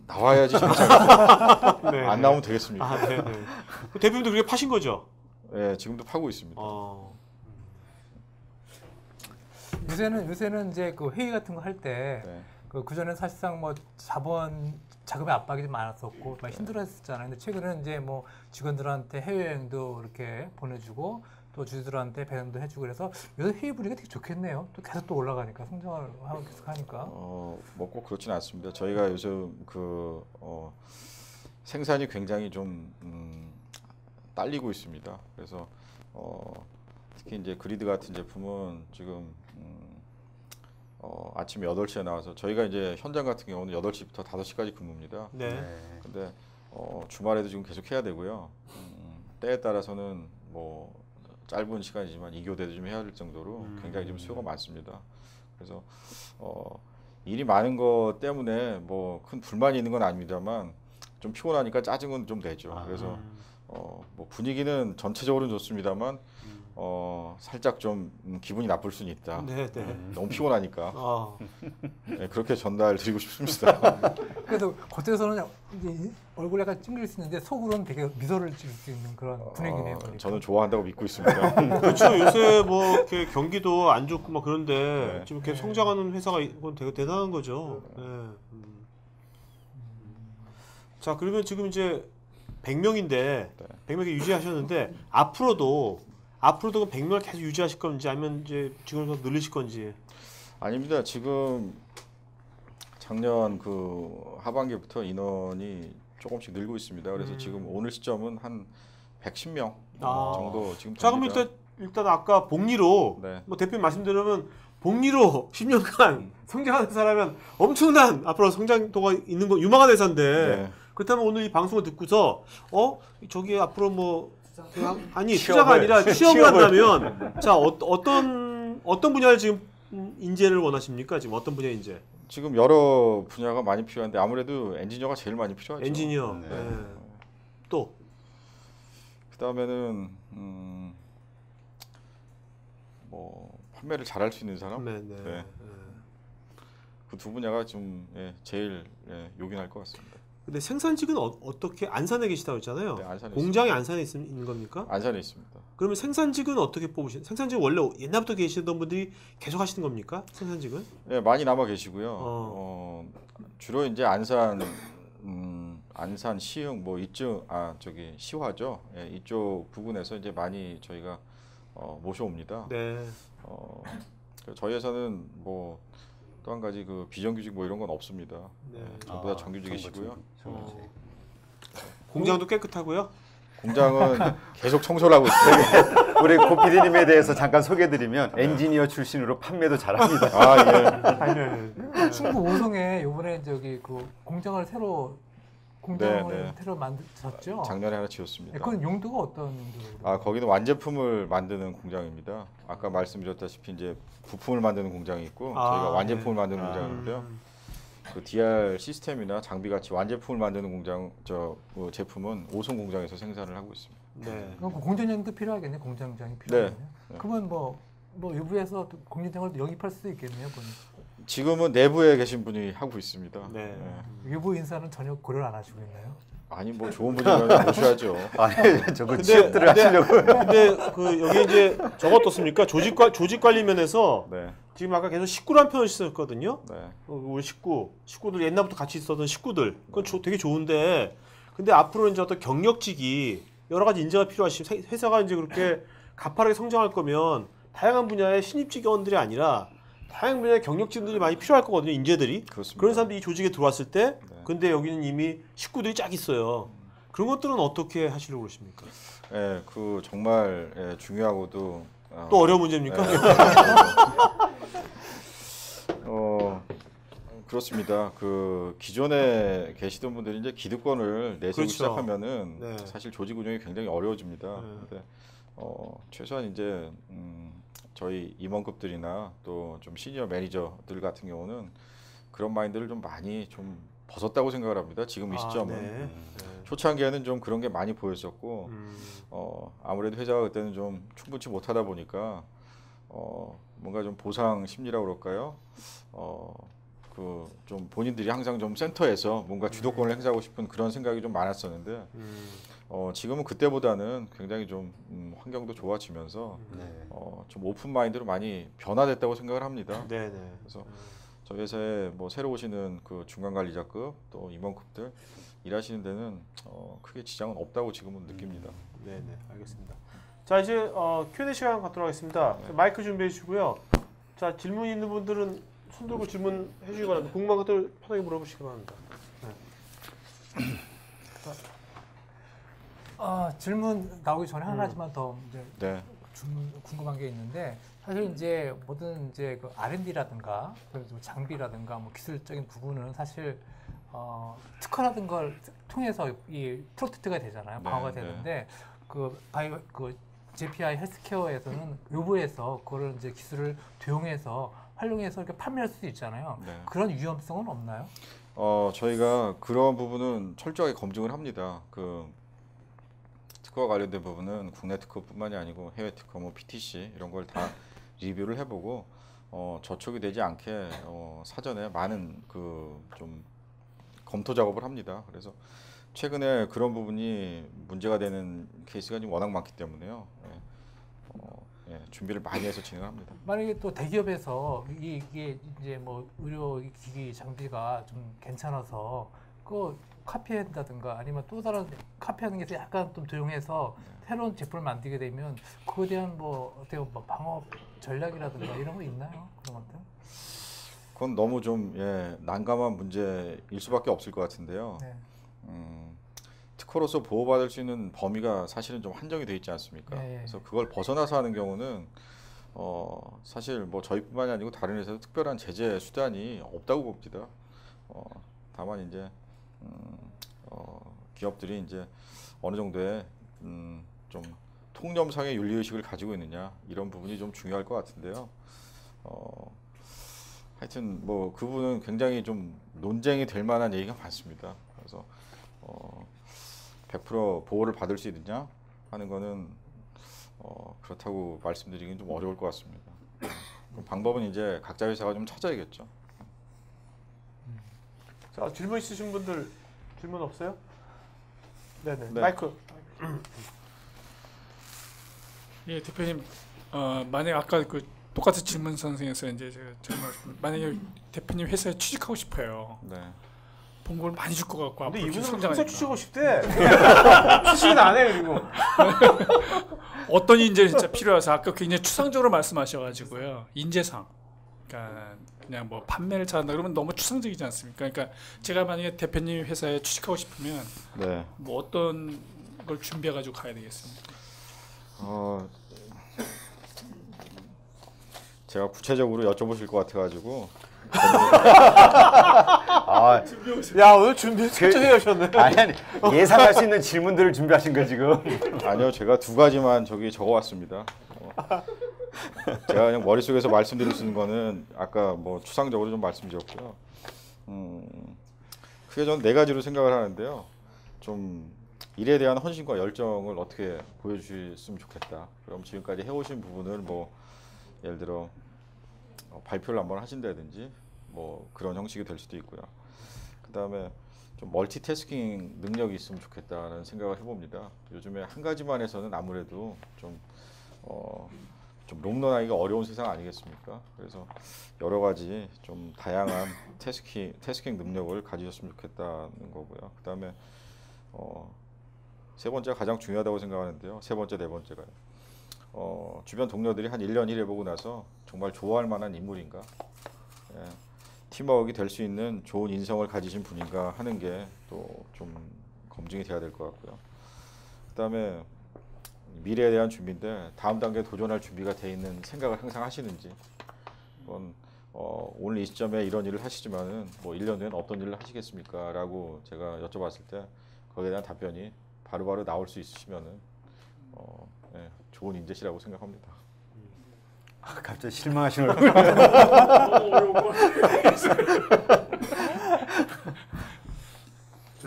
Speaker 5: 나와야지 진짜.
Speaker 2: 네.
Speaker 5: 안 나오면 되겠습니까?
Speaker 2: 네. 그 대표님도 그렇게 파신 거죠?
Speaker 5: 네, 지금도 파고 있습니다.
Speaker 3: 요새는 이제 그 회의 같은 거 할 때
Speaker 5: 네.
Speaker 3: 그 전에 사실상 뭐 자금의 압박이 좀 많았었고 막 힘들어했었잖아요. 근데 최근에는 이제 뭐 직원들한테 해외여행도 이렇게 보내주고 또 주주들한테 배정도 해주고 그래서 요새 회의 분위기가 되게 좋겠네요. 또 계속 또 올라가니까 성장을 하고 계속 하니까.
Speaker 5: 뭐 꼭 그렇지는 않습니다. 저희가 요즘 생산이 굉장히 좀 딸리고 있습니다. 그래서 특히 이제 그리드 같은 제품은 지금 아침 8시에 나와서 저희가 이제 현장 같은 경우는 8시부터 5시까지 근무입니다.
Speaker 2: 네.
Speaker 5: 근데 주말에도 지금 계속 해야 되고요. 때에 따라서는 뭐 짧은 시간이지만 2교대도 좀 해야 될 정도로 굉장히 좀 수요가 많습니다. 그래서 일이 많은 것 때문에 뭐 큰 불만이 있는 건 아닙니다만 좀 피곤하니까 짜증은 좀 되죠. 그래서 뭐 분위기는 전체적으로는 좋습니다만 살짝 좀 기분이 나쁠 수는 있다.
Speaker 2: 네.
Speaker 5: 너무 피곤하니까. 네, 그렇게 전달 드리고 싶습니다.
Speaker 3: 그래도 겉에서는 이제 얼굴 약간 찡그릴 수 있는데 속으로는 되게 미소를 지을 수 있는 그런 분위기네요. 보니까.
Speaker 5: 저는 좋아한다고 믿고 있습니다.
Speaker 2: 그렇죠. 요새 뭐 이렇게 경기도 안 좋고 막 그런데
Speaker 5: 네.
Speaker 2: 지금 계속 성장하는 회사가 이건 되게 대단한 거죠. 네. 자, 그러면 지금 이제 100명인데 100명 유지하셨는데 앞으로도 100명을 계속 유지하실 건지 아니면 이제 직원을 더 늘리실 건지.
Speaker 5: 아닙니다. 지금 작년 그 하반기부터 인원이 조금씩 늘고 있습니다. 그래서 지금 오늘 시점은 한 110명 정도 지금.
Speaker 2: 자, 그럼 일단 아까 복리로 뭐 대표님 말씀드리면 복리로 10년간 성장하는 회사라면 엄청난 앞으로 성장도가 있는 거 유망한 회사인데 그렇다면 오늘 이 방송을 듣고서 저기 앞으로 뭐 아니 투자가 아니라 취업을 한다면 자 어떤 분야를 지금 인재를 원하십니까? 지금 어떤 분야 인재?
Speaker 5: 지금 여러 분야가 많이 필요한데 아무래도 엔지니어가 제일 많이 필요하죠.
Speaker 2: 엔지니어. 또
Speaker 5: 그다음에는 뭐 판매를 잘할 수 있는 사람. 그 두 분야가 좀 제일 요긴할 것 같습니다.
Speaker 2: 근데 생산직은 어떻게 안산에 계시다고 했잖아요.
Speaker 5: 네, 안산에
Speaker 2: 공장이 안산에 있는 겁니까?
Speaker 5: 안산에 있습니다. 그러면
Speaker 2: 생산직은 어떻게 뽑으신? 생산직은 원래 옛날부터 계시던 분들이 계속 하시는 겁니까? 생산직은?
Speaker 5: 네, 많이 남아 계시고요. 주로 이제 안산 시흥 뭐 이쪽 시화죠. 이쪽 부근에서 이제 많이 저희가 모셔옵니다.
Speaker 2: 네.
Speaker 5: 저희 회사는 뭐 또 한 가지 그 비정규직 뭐 이런 건 없습니다. 전부 다 정규직이시고요.
Speaker 2: 공장도 깨끗하고요.
Speaker 5: 공장은 계속 청소를 하고 있습니다.
Speaker 4: 우리 고 PD님에 대해서 잠깐 소개드리면 엔지니어 출신으로 판매도 잘합니다.
Speaker 3: 충북 오송에 이번에 저기 그 공장을 새로 만드셨죠?
Speaker 5: 작년에 하나 지었습니다.
Speaker 3: 그건 용도가 어떤 용도로?
Speaker 5: 거기는 완제품을 만드는 공장입니다. 아까 말씀드렸다시피 이제 부품을 만드는 공장이 있고 저희가 완제품을 만드는 공장인데요. 그 DR 시스템이나 장비 같이 완제품을 만드는 공장 제품은 오송 공장에서 생산을 하고 있습니다.
Speaker 2: 네.
Speaker 3: 그럼 공장장도 필요하겠네. 공장장이 필요하겠네요. 그러면 뭐 외부에서 공장장을 영입할 수도 있겠네요. 보니까.
Speaker 5: 지금은 내부에 계신 분이 하고 있습니다.
Speaker 3: 외부 인사는 전혀 고려를 안 하시고 있나요?
Speaker 5: 아니 뭐 좋은 분이면 모셔야죠.
Speaker 4: 아니 저거 취업들을 하시려고.
Speaker 2: 근데 그 여기 이제 저거 어떻습니까? 조직 관리 면에서 지금 아까 계속 식구란 표현을 쓰셨거든요. 우리 식구들 옛날부터 같이 있었던 식구들. 그건 되게 좋은데 근데 앞으로 이제 어떤 경력직이 여러 가지 인재가 필요하시면 회사가 이제 그렇게 가파르게 성장할 거면 다양한 분야의 신입 직원들이 아니라 다양한 분야의 경력직들이 많이 필요할 거거든요. 인재들이.
Speaker 5: 그렇습니다.
Speaker 2: 그런 사람들이 이 조직에 들어왔을 때 근데 여기는 이미 식구들이 쫙 있어요. 그런 것들은 어떻게 하시려고 그러십니까?
Speaker 5: 그 정말 중요하고도
Speaker 2: 또 어려운 문제입니까?
Speaker 5: 네. 그렇습니다. 그 기존에 계시던 분들이 이제 기득권을 내세우기
Speaker 2: 그렇죠.
Speaker 5: 시작하면은
Speaker 2: 네.
Speaker 5: 사실 조직 운영이 굉장히 어려워집니다.
Speaker 2: 네.
Speaker 5: 근데 최소한 이제 저희 임원급들이나 또 좀 시니어 매니저들 같은 경우는 그런 마인드를 좀 많이 좀 벗었다고 생각을 합니다. 지금 이 시점은.
Speaker 2: 네.
Speaker 5: 초창기에는 좀 그런 게 많이 보였었고 아무래도 회사가 그때는 좀 충분치 못하다 보니까 뭔가 좀 보상 심리라고 그럴까요? 그 좀 본인들이 항상 좀 센터에서 뭔가 주도권을 행사하고 싶은 그런 생각이 좀 많았었는데 지금은 그때보다는 굉장히 좀 환경도 좋아지면서
Speaker 4: 네.
Speaker 5: 좀 오픈 마인드로 많이 변화됐다고 생각을 합니다.
Speaker 2: 네네.
Speaker 5: 그래서 저희 회사에 뭐 새로 오시는 그 중간 관리자급 또 임원급들 일하시는 데는 크게 지장은 없다고 지금은 느낍니다.
Speaker 2: 네네. 알겠습니다. 자 이제 Q&A 시간 갖도록 하겠습니다.
Speaker 5: 네.
Speaker 2: 마이크 준비해 주시고요. 자 질문 있는 분들은 손 들고 질문해 주시기 바랍니다. 궁금한 것들 편하게 물어보시기 바랍니다.
Speaker 3: 질문 나오기 전에 하나만 더 이제
Speaker 5: 네.
Speaker 3: 궁금한 게 있는데 사실 이제 모든 이제 그 R&D라든가 장비라든가 뭐 기술적인 부분은 사실 특허라든 걸 통해서 이 프로젝트가 되잖아요.
Speaker 5: 네,
Speaker 3: 방어가
Speaker 5: 네.
Speaker 3: 되는데 그 JPI 헬스케어에서는 외부에서 그걸 이제 기술을 도용해서 활용해서 이렇게 판매할 수도 있잖아요.
Speaker 5: 네.
Speaker 3: 그런 위험성은 없나요?
Speaker 5: 저희가 그런 부분은 철저하게 검증을 합니다. 그 특허와 관련된 부분은 국내 특허뿐만이 아니고 해외 특허, 뭐 PTC 이런 걸 다 리뷰를 해보고 저촉이 되지 않게 사전에 많은 그 좀 검토 작업을 합니다. 그래서 최근에 그런 부분이 문제가 되는 케이스가 지금 워낙 많기 때문에요. 준비를 많이 해서 진행합니다.
Speaker 3: 만약에 또 대기업에서 이게 이제 뭐 의료 기기 장비가 좀 괜찮아서 그 카피한다든가 아니면 또 다른 카피하는 게 약간 좀 도용해서 새로운 제품을 만들게 되면 그거에 대한 뭐 어떻게 뭐 방어 전략이라든가 이런 거 있나요? 그런 것들?
Speaker 5: 그건 너무 좀 난감한 문제일 수밖에 없을 것 같은데요.
Speaker 3: 네.
Speaker 5: 특허로서 보호받을 수 있는 범위가 사실은 좀 한정이 돼 있지 않습니까?
Speaker 3: 네.
Speaker 5: 그래서 그걸 벗어나서 하는 경우는 사실 뭐 저희뿐만이 아니고 다른 회사도 특별한 제재 수단이 없다고 봅니다. 다만 이제 기업들이 이제 어느 정도의 좀 통념상의 윤리 의식을 가지고 있느냐 이런 부분이 좀 중요할 것 같은데요. 하여튼 뭐 그 부분은 굉장히 좀 논쟁이 될 만한 얘기가 많습니다. 그래서 100% 보호를 받을 수 있느냐 하는 거는 그렇다고 말씀드리긴 좀 어려울 것 같습니다. 그럼 방법은 이제 각자 회사가 좀 찾아야겠죠.
Speaker 2: 자 질문 있으신 분들 질문 없어요? 네네.
Speaker 5: 네.
Speaker 2: 마이크.
Speaker 6: 예, 대표님, 만약 아까 그 똑같은 질문 선생에서 이제 제가 만약에 대표님 회사에 취직하고 싶어요.
Speaker 5: 네.
Speaker 6: 봉급을 많이 줄 것 같고
Speaker 2: 근데
Speaker 6: 앞으로
Speaker 2: 이분은
Speaker 6: 성장하니까.
Speaker 2: 회사 취직하고 싶대. 취직은 안 해 그리고.
Speaker 6: 어떤 인재는 진짜 필요해서 아까 굉장히 추상적으로 말씀하셔가지고요. 인재상, 그러니까 그냥 뭐 판매를 잘한다 그러면 너무 추상적이지 않습니까? 그러니까 제가 만약에 대표님 회사에 취직하고 싶으면
Speaker 5: 네.
Speaker 6: 뭐 어떤 걸 준비해가지고 가야 되겠습니까?
Speaker 5: 제가 구체적으로 여쭤보실 것 같아가지고
Speaker 2: 야 오늘 준비 철저히 하셨네.
Speaker 4: 아니 예상할 수 있는 질문들을 준비하신 거 지금.
Speaker 5: 아니요, 제가 두 가지만 저기 적어왔습니다. 제가 그냥 머릿속에서 말씀드릴 수 있는 거는 아까 뭐 추상적으로 좀 말씀드렸고요. 크게 저는 네 가지로 생각을 하는데요. 좀 일에 대한 헌신과 열정을 어떻게 보여주셨으면 좋겠다. 그럼 지금까지 해오신 부분을 뭐 예를 들어 발표를 한번 하신다든지 뭐 그런 형식이 될 수도 있고요. 그다음에 좀 멀티태스킹 능력이 있으면 좋겠다는 생각을 해봅니다. 요즘에 한 가지만 해서는 아무래도 좀 롱런하기가 어려운 세상 아니겠습니까? 그래서 여러 가지 좀 다양한 태스킹 능력을 가지셨으면 좋겠다는 거고요. 그다음에 세 번째가 가장 중요하다고 생각하는데요. 세 번째, 네 번째가요. 주변 동료들이 한 1년 일해보고 나서 정말 좋아할 만한 인물인가, 팀워크가 될 수 있는 좋은 인성을 가지신 분인가 하는 게 또 좀 검증이 돼야 될 것 같고요. 그다음에 미래에 대한 준비인데 다음 단계에 도전할 준비가 돼 있는 생각을 항상 하시는지 그건 오늘 이 시점에 이런 일을 하시지만은 뭐 1년 후에는 어떤 일을 하시겠습니까? 라고 제가 여쭤봤을 때 거기에 대한 답변이 바로바로 나올 수 있으시면은 네, 좋은 인재시라고 생각합니다.
Speaker 4: 아, 갑자기 실망하시는 얼굴.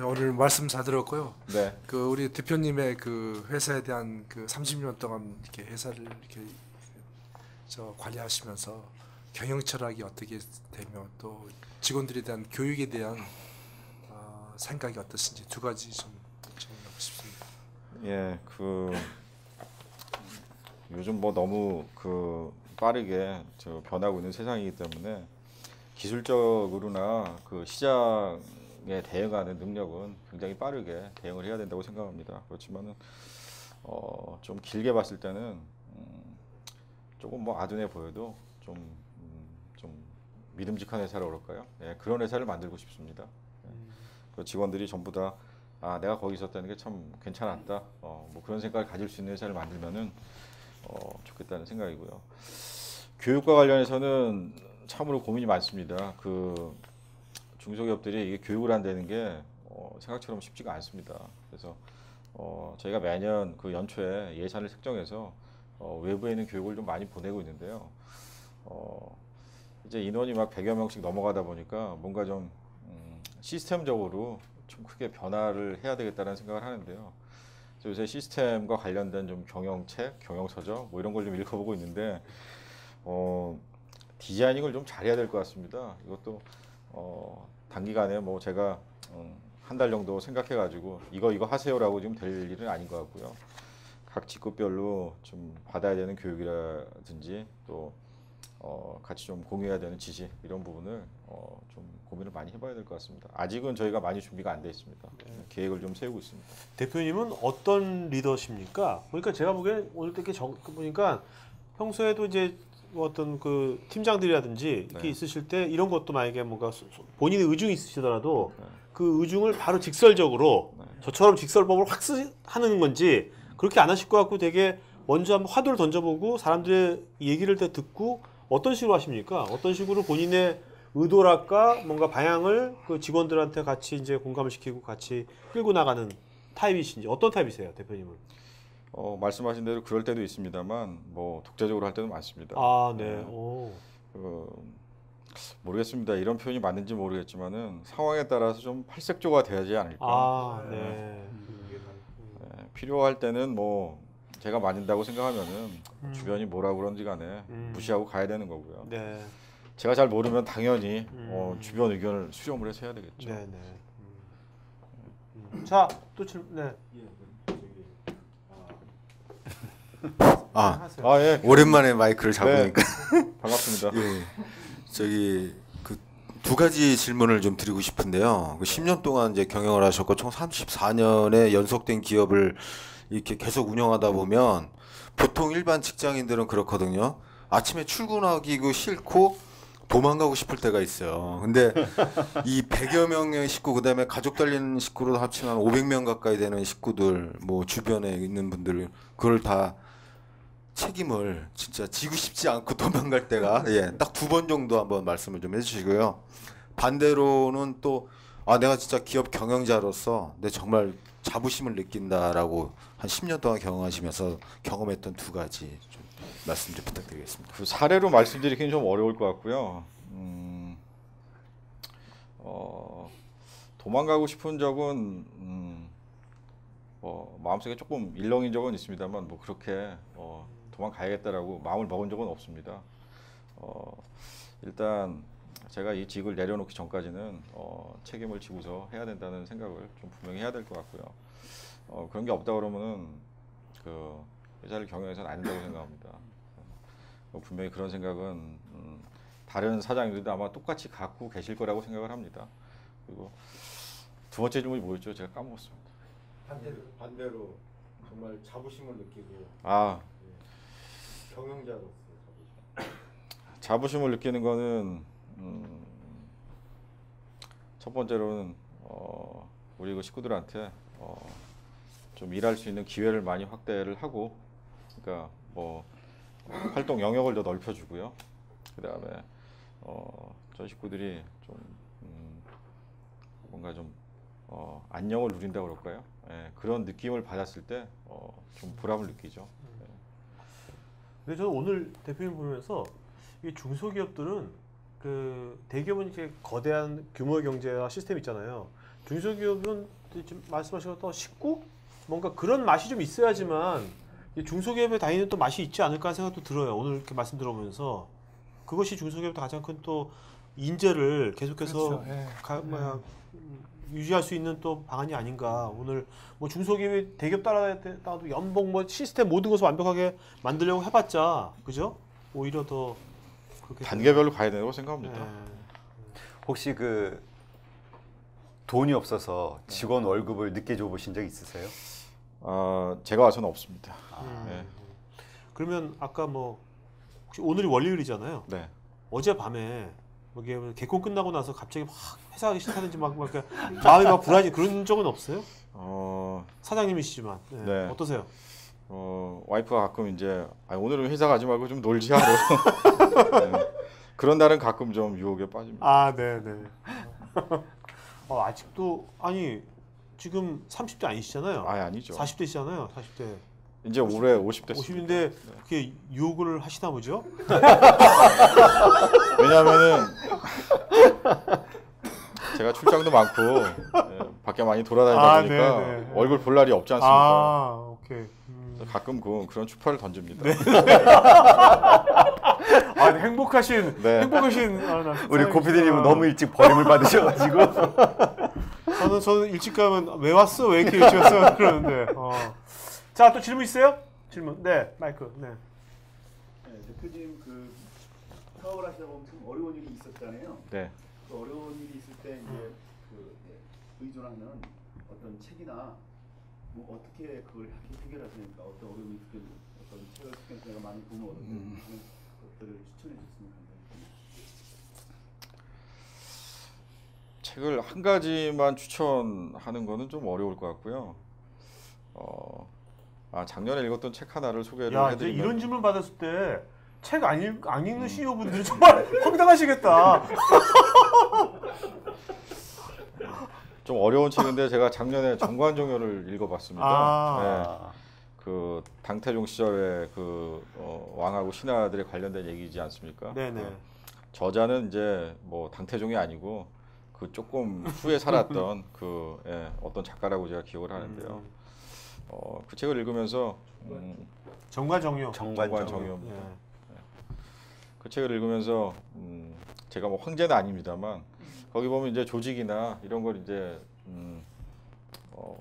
Speaker 7: 오늘 말씀 잘 들었고요.
Speaker 5: 네.
Speaker 7: 그 우리 대표님의 그 회사에 대한 그 30년 동안 이렇게 회사를 이렇게 관리하시면서 경영 철학이 어떻게 되며 또 직원들에 대한 교육에 대한 생각이 어떠신지 두 가지 좀 질문하고 싶습니다.
Speaker 5: 예, 요즘 뭐 너무 빠르게 변하고 있는 세상이기 때문에 기술적으로나 시장에 대응하는 능력은 굉장히 빠르게 대응을 해야 된다고 생각합니다. 그렇지만은 좀 길게 봤을 때는 조금 뭐 아둔해 보여도 좀 믿음직한 회사를 그럴까요? 예, 그런 회사를 만들고 싶습니다. 예. 그 직원들이 전부 다 내가 거기 있었다는 게 참 괜찮았다. 뭐 그런 생각을 가질 수 있는 회사를 만들면은 좋겠다는 생각이고요. 교육과 관련해서는 참으로 고민이 많습니다. 중소기업들이 이게 교육을 한다는 게 생각처럼 쉽지가 않습니다. 그래서 저희가 매년 연초에 예산을 책정해서 외부에 있는 교육을 좀 많이 보내고 있는데요. 이제 인원이 막 100여 명씩 넘어가다 보니까 뭔가 좀 시스템적으로 좀 크게 변화를 해야 되겠다는 생각을 하는데요. 그래서 요새 시스템과 관련된 좀 경영책, 경영서적 뭐 이런 걸 좀 읽어보고 있는데 디자이닝을 좀 잘해야 될 것 같습니다. 이것도 단기간에 뭐 제가 한 달 정도 생각해가지고 이거 하세요라고 지금 될 일은 아닌 것 같고요. 각 직급별로 좀 받아야 되는 교육이라든지 또 같이 좀 공유해야 되는 지식 이런 부분을 좀 고민을 많이 해봐야 될 것 같습니다. 아직은 저희가 많이 준비가 안 돼 있습니다. 계획을 좀 세우고 있습니다.
Speaker 2: 대표님은 어떤 리더십니까? 보니까 제가 보기엔 오늘 이렇게 보니까 평소에도 이제 어떤 팀장들이라든지 이렇게
Speaker 5: 네.
Speaker 2: 있으실 때 이런 것도 만약에 뭔가 본인의 의중이 있으시더라도
Speaker 5: 네.
Speaker 2: 그 의중을 바로 직설적으로
Speaker 5: 네.
Speaker 2: 저처럼 직설법을 확 하는 건지 그렇게 안 하실 것 같고 되게 먼저 한번 화두를 던져보고 사람들의 얘기를 다 듣고 어떤 식으로 하십니까? 어떤 식으로 본인의 의도랄까 뭔가 방향을 직원들한테 같이 이제 공감을 시키고 같이 끌고 나가는 타입이신지 어떤 타입이세요, 대표님은?
Speaker 5: 말씀하신 대로 그럴 때도 있습니다만 뭐 독자적으로 할 때도 많습니다.
Speaker 2: 아, 네. 오.
Speaker 5: 모르겠습니다. 이런 표현이 맞는지 모르겠지만은 상황에 따라서 좀 팔색조가 되지 않을까.
Speaker 2: 아, 네.
Speaker 5: 필요할 때는 뭐 제가 맞는다고 생각하면은 주변이 뭐라 그런지 간에 무시하고 가야 되는 거고요.
Speaker 2: 네.
Speaker 5: 제가 잘 모르면 당연히 주변 의견을 수렴을 해서 해야 되겠죠.
Speaker 2: 네, 네. 자, 또 질문. 네. 하세요.
Speaker 5: 예.
Speaker 8: 오랜만에 마이크를
Speaker 5: 네.
Speaker 8: 잡으니까
Speaker 5: 반갑습니다.
Speaker 8: 예. 그 두 가지 질문을 좀 드리고 싶은데요. 10년 동안 이제 경영을 하셨고 총 34년의 연속된 기업을 이렇게 계속 운영하다 보면 보통 일반 직장인들은 그렇거든요. 아침에 출근하기가 싫고 도망가고 싶을 때가 있어요. 근데 이 100여 명의 식구, 그다음에 가족 달린 식구로 합치면 500명 가까이 되는 식구들, 뭐 주변에 있는 분들, 그걸 다 책임을 진짜 지고 싶지 않고 도망갈 때가 딱 2번 정도 한번 말씀을 좀 해주시고요. 반대로는 또 내가 진짜 기업 경영자로서 내 정말 자부심을 느낀다라고 한 10년 동안 경영하시면서 경험했던 두 가지 좀 말씀 좀 부탁드리겠습니다.
Speaker 5: 그 사례로 말씀드리기는 좀 어려울 것 같고요. 도망가고 싶은 적은 마음속에 조금 일렁인 적은 있습니다만 뭐 그렇게 도망가야겠다라고 마음을 먹은 적은 없습니다. 일단 제가 이 직을 내려놓기 전까지는 책임을 지고서 해야 된다는 생각을 좀 분명히 해야 될 것 같고요. 그런 게 없다 그러면은 그 회사를 경영해서는 안 된다고 생각합니다. 분명히 그런 생각은 다른 사장님들도 아마 똑같이 갖고 계실 거라고 생각을 합니다. 그리고 두 번째 질문이 뭐였죠? 제가 까먹었습니다.
Speaker 8: 반대로 정말 자부심을 느끼고 경영자로서
Speaker 5: 자부심을 느끼는 거는 첫 번째로는 우리 그 식구들한테 좀 일할 수 있는 기회를 많이 확대를 하고, 그러니까 뭐 활동 영역을 더 넓혀주고요. 그다음에 전 식구들이 좀 뭔가 좀 안녕을 누린다고 그럴까요? 예, 그런 느낌을 받았을 때 좀 보람을 느끼죠.
Speaker 2: 근데 저는 오늘 대표님 보면서 이 중소기업들은 그 대기업은 이렇게 거대한 규모의 경제와 시스템 있잖아요. 중소기업은 지금 말씀하신 것처럼 쉽고 뭔가 그런 맛이 좀 있어야지만 이 중소기업에 다니는 또 맛이 있지 않을까 생각도 들어요. 오늘 이렇게 말씀 들어보면서 그것이 중소기업의 가장 큰 또 인재를 계속해서
Speaker 3: 그렇죠. 예.
Speaker 2: 유지할 수 있는 또 방안이 아닌가. 오늘 뭐 중소기업이 대기업 따라도 연봉 뭐 시스템 모든 것을 완벽하게 만들려고 해봤자 그죠? 오히려 더 그렇게
Speaker 5: 단계별로 가야 된다고 생각합니다.
Speaker 2: 예.
Speaker 4: 혹시 그 돈이 없어서 직원 월급을 늦게 줘보신 적 있으세요?
Speaker 5: 제가 와서는 없습니다. 네.
Speaker 2: 그러면 아까 뭐 혹시 오늘이 월요일이잖아요.
Speaker 5: 네.
Speaker 2: 어젯밤에 뭐 이게 개콘 끝나고 나서 갑자기 막 회사 하기 싫다든지 막 이렇게 마음이 막 불안해 그런 적은 없어요? 사장님이시지만 네.
Speaker 5: 네.
Speaker 2: 어떠세요?
Speaker 5: 와이프가 가끔 이제 오늘은 회사 가지 말고 좀 놀지 하러 네. 그런 날은 가끔 좀 유혹에 빠집니다.
Speaker 2: 아, 네네. 아직도 아니 지금 30대 아니시잖아요.
Speaker 5: 아니죠.
Speaker 2: 40대시잖아요. 40대.
Speaker 5: 이제 올해 50대.
Speaker 2: 50인데 그렇게 유혹을 하시나 보죠?
Speaker 5: 왜냐하면은 제가 출장도 많고 밖에 많이 돌아다니다 보니까
Speaker 2: 네네.
Speaker 5: 얼굴 볼 날이 없지 않습니까?
Speaker 2: 오케이.
Speaker 5: 그래서 가끔 그런 추파를 던집니다.
Speaker 2: 네. 행복하신
Speaker 4: 우리 고피디님은 너무 일찍 버림을 받으셔가지고
Speaker 2: 저는 일찍 가면 왜 왔어? 왜 이렇게 일찍 왔어? 그러는데 자, 또 질문 있어요? 질문. 네, 마이크. 네.
Speaker 9: 네, 대표님 그 사업을 하시다 보면 좀 어려운 일이 있었잖아요.
Speaker 5: 네.
Speaker 9: 그 어려운 일이 있을 때 이제 의존하는 어떤 책이나 뭐 어떻게 그걸 해결하십니까? 어떤 어려움이 있을 때 어떤 책을 제가 많이 보면 그런 것들을 추천해 줬으면 감사하겠습니다.
Speaker 5: 책을 한 가지만 추천하는 거는 좀 어려울 것 같고요. 작년에 읽었던 책 하나를 소개를
Speaker 2: 야, 이제
Speaker 5: 해드리면
Speaker 2: 이런 질문 받았을 때 책 안 읽는 CEO분들이 정말 황당하시겠다.
Speaker 5: 좀 어려운 책인데 제가 작년에 정관종려를 읽어봤습니다. 네. 그 당태종 시절에 그 왕하고 신하들에 관련된 얘기지 않습니까?
Speaker 2: 네네.
Speaker 5: 저자는 이제 뭐 당태종이 아니고 그 조금 후에 살았던 어떤 작가라고 제가 기억을 하는데요. 그 책을 읽으면서 정관종려입니다. 그 책을 읽으면서 제가 뭐 황제는 아닙니다만 거기 보면 이제 조직이나 이런 걸 이제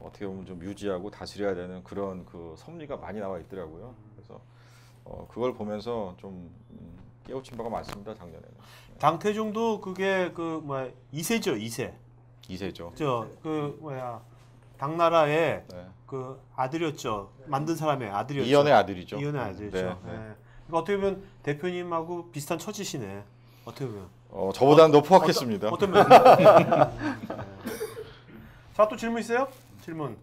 Speaker 5: 어떻게 보면 좀 유지하고 다스려야 되는 그런 그 섭리가 많이 나와 있더라고요. 그래서 그걸 보면서 좀 깨우친 바가 많습니다. 작년에는.
Speaker 2: 당태종도 그게 그 뭐야 2세죠, 2세.
Speaker 5: 2세죠.
Speaker 2: 당나라의
Speaker 5: 네.
Speaker 2: 그 아들이었죠. 만든 사람의 아들이었죠.
Speaker 5: 이연의 아들이죠.
Speaker 2: 이연의 아들이죠.
Speaker 5: 네,
Speaker 2: 네.
Speaker 5: 네.
Speaker 2: 그러니까 어떻게 보면 대표님하고 비슷한 처지시네. 어떻게 보면.
Speaker 5: 저보다는 더 포악했습니다.
Speaker 2: 어떤 면? 자, 또 질문 있어요? 질문.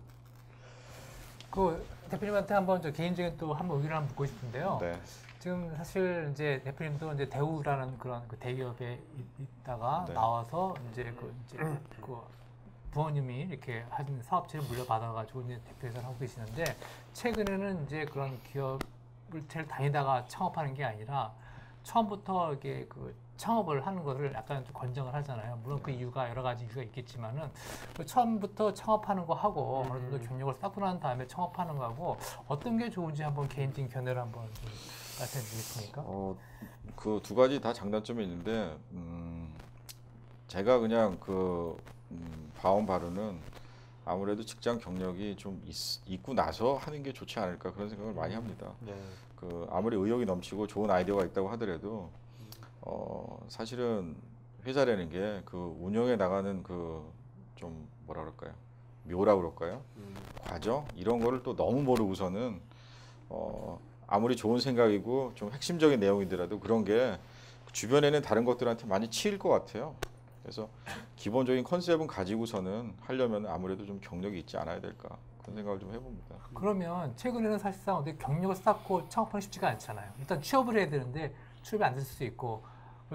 Speaker 3: 그 대표님한테 한번 저 개인적인 또 한번 의견을 한번 묻고 싶은데요.
Speaker 5: 네.
Speaker 3: 지금 사실 이제 대표님도 이제 대우라는 그런 그 대기업에 있다가
Speaker 5: 네.
Speaker 3: 나와서 이제 그 부모님이 이렇게 하신 사업체를 물려받아가지고 이제 대표이사를 하고 계시는데 최근에는 이제 그런 기업을 잘 다니다가 창업하는 게 아니라 처음부터 이게 그 창업을 하는 것을 약간 좀 권장을 하잖아요. 물론 그 이유가 여러 가지 이유가 있겠지만은 그 처음부터 창업하는 거 하고 어느 정도 경력을 쌓고 난 다음에 창업하는 거하고 어떤 게 좋은지 한번 개인적인 견해를 한번 좀 말씀해 주시겠습니까?
Speaker 5: 그 두 가지 다 장단점이 있는데 제가 그냥 봐온 바로는 아무래도 직장 경력이 좀 있고 나서 하는 게 좋지 않을까 그런 생각을 많이 합니다.
Speaker 2: 네.
Speaker 5: 그 아무리 의욕이 넘치고 좋은 아이디어가 있다고 하더라도 사실은 회사라는 게 그 운영해 나가는 그 좀 뭐라 그럴까요? 묘라 그럴까요? 과정 이런 거를 또 너무 모르고서는 아무리 좋은 생각이고 좀 핵심적인 내용이더라도 그런 게 주변에는 다른 것들한테 많이 치일 것 같아요. 그래서 기본적인 컨셉은 가지고서는 하려면 아무래도 좀 경력이 있지 않아야 될까 그런 생각을 좀 해봅니다.
Speaker 3: 그러면 최근에는 사실상 어디 경력을 쌓고 창업하기 쉽지가 않잖아요. 일단 취업을 해야 되는데 취업이 안 될 수도 있고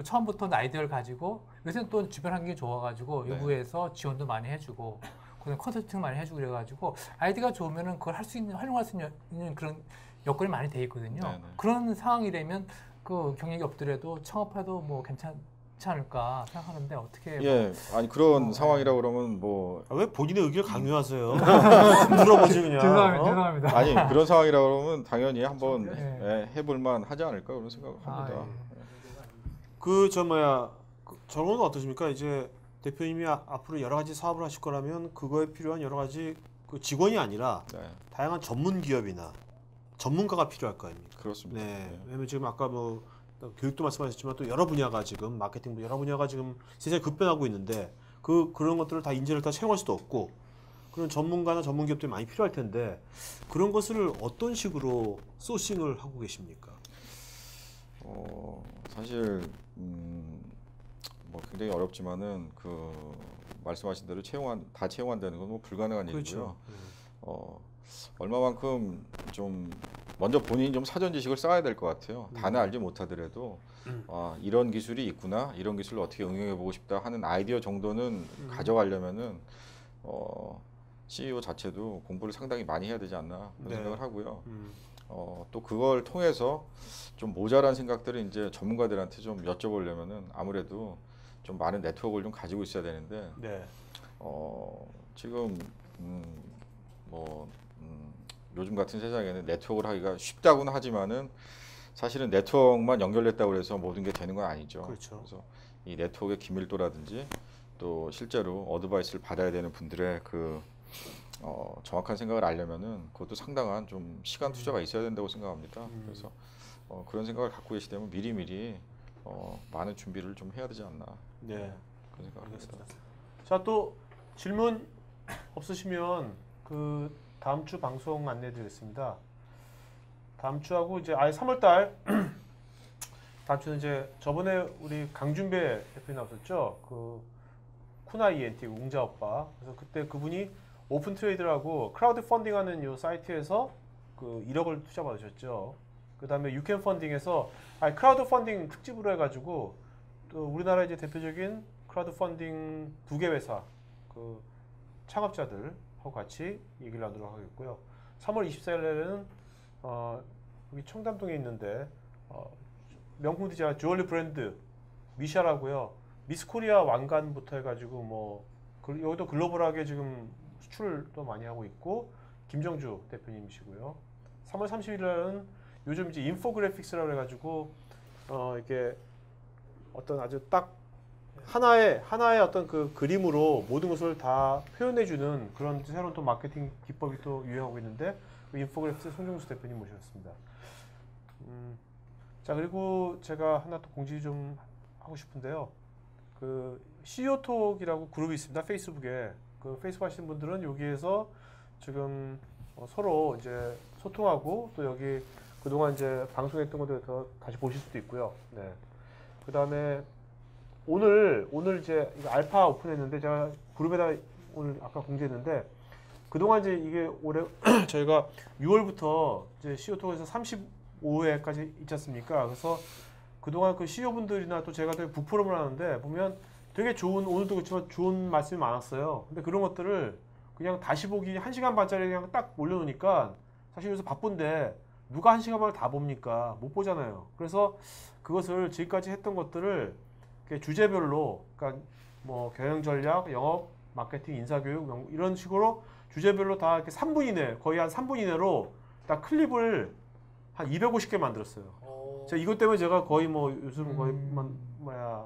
Speaker 3: 처음부터 아이디어를 가지고 요새는 또 주변 환경이 좋아가지고
Speaker 5: 네.
Speaker 3: 외부에서 지원도 많이 해주고 그다음에 컨설팅 많이 해주고 그래가지고 아이디어가 좋으면은 그걸 할 수 있는 활용할 수 있는 그런 여건이 많이 돼 있거든요.
Speaker 5: 네, 네.
Speaker 3: 그런 상황이라면 그 경력이 없더라도 창업해도 뭐 괜찮지 않을까 생각하는데 어떻게?
Speaker 5: 예, 아니 그런 상황이라 그러면 뭐
Speaker 2: 왜 본인의 의견을 강요하세요? 물어보지 그냥.
Speaker 3: 죄송합니다.
Speaker 2: 어?
Speaker 3: 죄송합니다.
Speaker 5: 아니 그런 상황이라 그러면 당연히 한번
Speaker 3: 네.
Speaker 5: 예, 해볼만 하지 않을까 그런 생각을 합니다.
Speaker 2: 저는 어떠십니까? 이제 대표님이 앞으로 여러 가지 사업을 하실 거라면 그거에 필요한 여러 가지 그 직원이 아니라
Speaker 5: 네,
Speaker 2: 다양한 전문 기업이나 전문가가 필요할 거 아닙니까?
Speaker 5: 그렇습니다.
Speaker 2: 네. 왜냐면 지금 아까 뭐 교육도 말씀하셨지만 또 여러 분야가 지금 마케팅도 여러 분야가 지금 세상에 급변하고 있는데 그런 것들을 다 인재를 다 채용할 수도 없고 그런 전문가나 전문 기업들이 많이 필요할 텐데 그런 것을 어떤 식으로 소싱을 하고 계십니까?
Speaker 5: 사실 뭐 굉장히 어렵지만은 그 말씀하신 대로 다 채용한다는 건 뭐 불가능한
Speaker 2: 그렇죠.
Speaker 5: 얘기고요. 얼마만큼 좀 먼저 본인이 좀 사전 지식을 쌓아야 될 것 같아요. 다는 알지 못하더라도 이런 기술이 있구나, 이런 기술을 어떻게 응용해 보고 싶다 하는 아이디어 정도는 가져가려면은 CEO 자체도 공부를 상당히 많이 해야 되지 않나 그런
Speaker 2: 네.
Speaker 5: 생각을 하고요. 또 그걸 통해서 좀 모자란 생각들을 이제 전문가들한테 좀 여쭤보려면은 아무래도 좀 많은 네트워크를 좀 가지고 있어야 되는데
Speaker 2: 네.
Speaker 5: 지금 요즘 같은 세상에는 네트워크를 하기가 쉽다고는 하지만은 사실은 네트워크만 연결됐다고 해서 모든 게 되는 건 아니죠.
Speaker 2: 그렇죠.
Speaker 5: 그래서 이 네트워크의 기밀도라든지 또 실제로 어드바이스를 받아야 되는 분들의 그 정확한 생각을 알려면은 그것도 상당한 좀 시간 투자가 있어야 된다고 생각합니다. 그래서 그런 생각을 갖고 계시다면 미리미리 많은 준비를 좀 해야 되지 않나
Speaker 2: 네.
Speaker 5: 그런 생각을 합니다.
Speaker 2: 자, 또 질문 없으시면 그 다음 주 방송 안내드리겠습니다. 다음 주하고 이제 3월달 다음 주는 이제 저번에 우리 강준배 대표님 나왔었죠. 그 쿠나 ENT 웅자 오빠. 그래서 그때 그분이 오픈 트레이드라고 크라우드 펀딩하는 요 사이트에서 그 1억을 투자 받으셨죠. 그다음에 유캔 펀딩에서 크라우드 펀딩 특집으로 해가지고 또 우리나라 이제 대표적인 크라우드 펀딩 2개 회사 그 창업자들하고 같이 얘기를 나누도록 하겠고요. 3월 24일에는 여기 청담동에 있는데 명품 디자인 주얼리 브랜드 미샤라고요. 미스코리아 왕관부터 해가지고 뭐 여기도 글로벌하게 지금 수출도 많이 하고 있고 김정주 대표님이시고요. 3월 30일에는 요즘 이제 인포그래픽스라고 해가지고 이렇게 어떤 아주 딱 하나의 어떤 그 그림으로 모든 것을 다 표현해주는 그런 새로운 또 마케팅 기법이 또 유행하고 있는데 그 인포그래픽스 송정수 대표님 모셨습니다. 자, 그리고 제가 하나 또 공지 좀 하고 싶은데요. 그 CEO톡이라고 그룹이 있습니다. 페이스북에. 그 페이스북 하시는 분들은 여기에서 지금 서로 이제 소통하고 또 여기 그동안 이제 방송했던 것들 더 다시 보실 수도 있고요. 네. 그 다음에 오늘 이제 이거 알파 오픈했는데 제가 그룹에다 오늘 아까 공지했는데 그동안 이제 이게 올해 저희가 6월부터 이제 CEO톡에서 35회까지 있지 않습니까? 그래서 그동안 그 CEO분들이나 또 제가 되게 북포럼을 하는데 보면 되게 좋은, 오늘도 그렇지만 좋은 말씀이 많았어요. 근데 그런 것들을 그냥 다시 보기 1시간 반짜리 그냥 딱 올려놓으니까 사실 요새 바쁜데 누가 1시간 반을 다 봅니까? 못 보잖아요. 그래서 그것을 지금까지 했던 것들을 주제별로, 그러니까 뭐 경영 전략, 영업, 마케팅, 인사교육 이런 식으로 주제별로 다 이렇게 3분 이내, 거의 한 3분 이내로 다 클립을 한 250개 만들었어요. 제가 이것 때문에 제가 거의 뭐 요즘 거의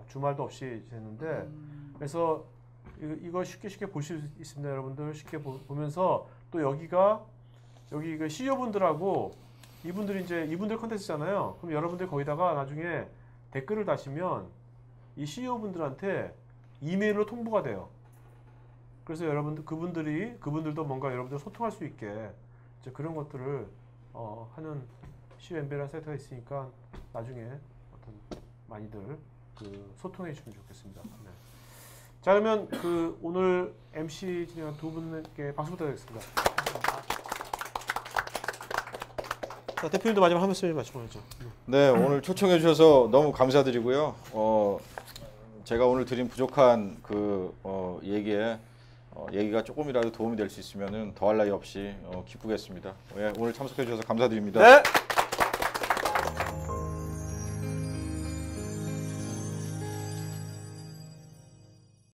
Speaker 2: 주말도 없이 지냈는데 그래서 이거 쉽게 보실 수 있습니다. 여러분들 쉽게 보면서 또 여기 그 CEO분들하고 이분들 컨텐츠잖아요. 그럼 여러분들 거기다가 나중에 댓글을 다시면 이 CEO분들한테 이메일로 통보가 돼요. 그래서 여러분들 그분들도 뭔가 여러분들 소통할 수 있게 이제 그런 것들을 하는 CEOMB라는 사이트가 있으니까 나중에 많이들 그 소통해 주시면 좋겠습니다. 네. 자, 그러면 그 오늘 MC 진행한 두 분께 박수 부탁드리겠습니다. 자, 대표님도 마지막 한 말씀 말씀하죠.
Speaker 5: 네, 오늘 초청해 주셔서 너무 감사드리고요. 제가 오늘 드린 부족한 그 얘기가 조금이라도 도움이 될 수 있으면은 더할 나위 없이 기쁘겠습니다. 예, 오늘 참석해 주셔서 감사드립니다.
Speaker 2: 네.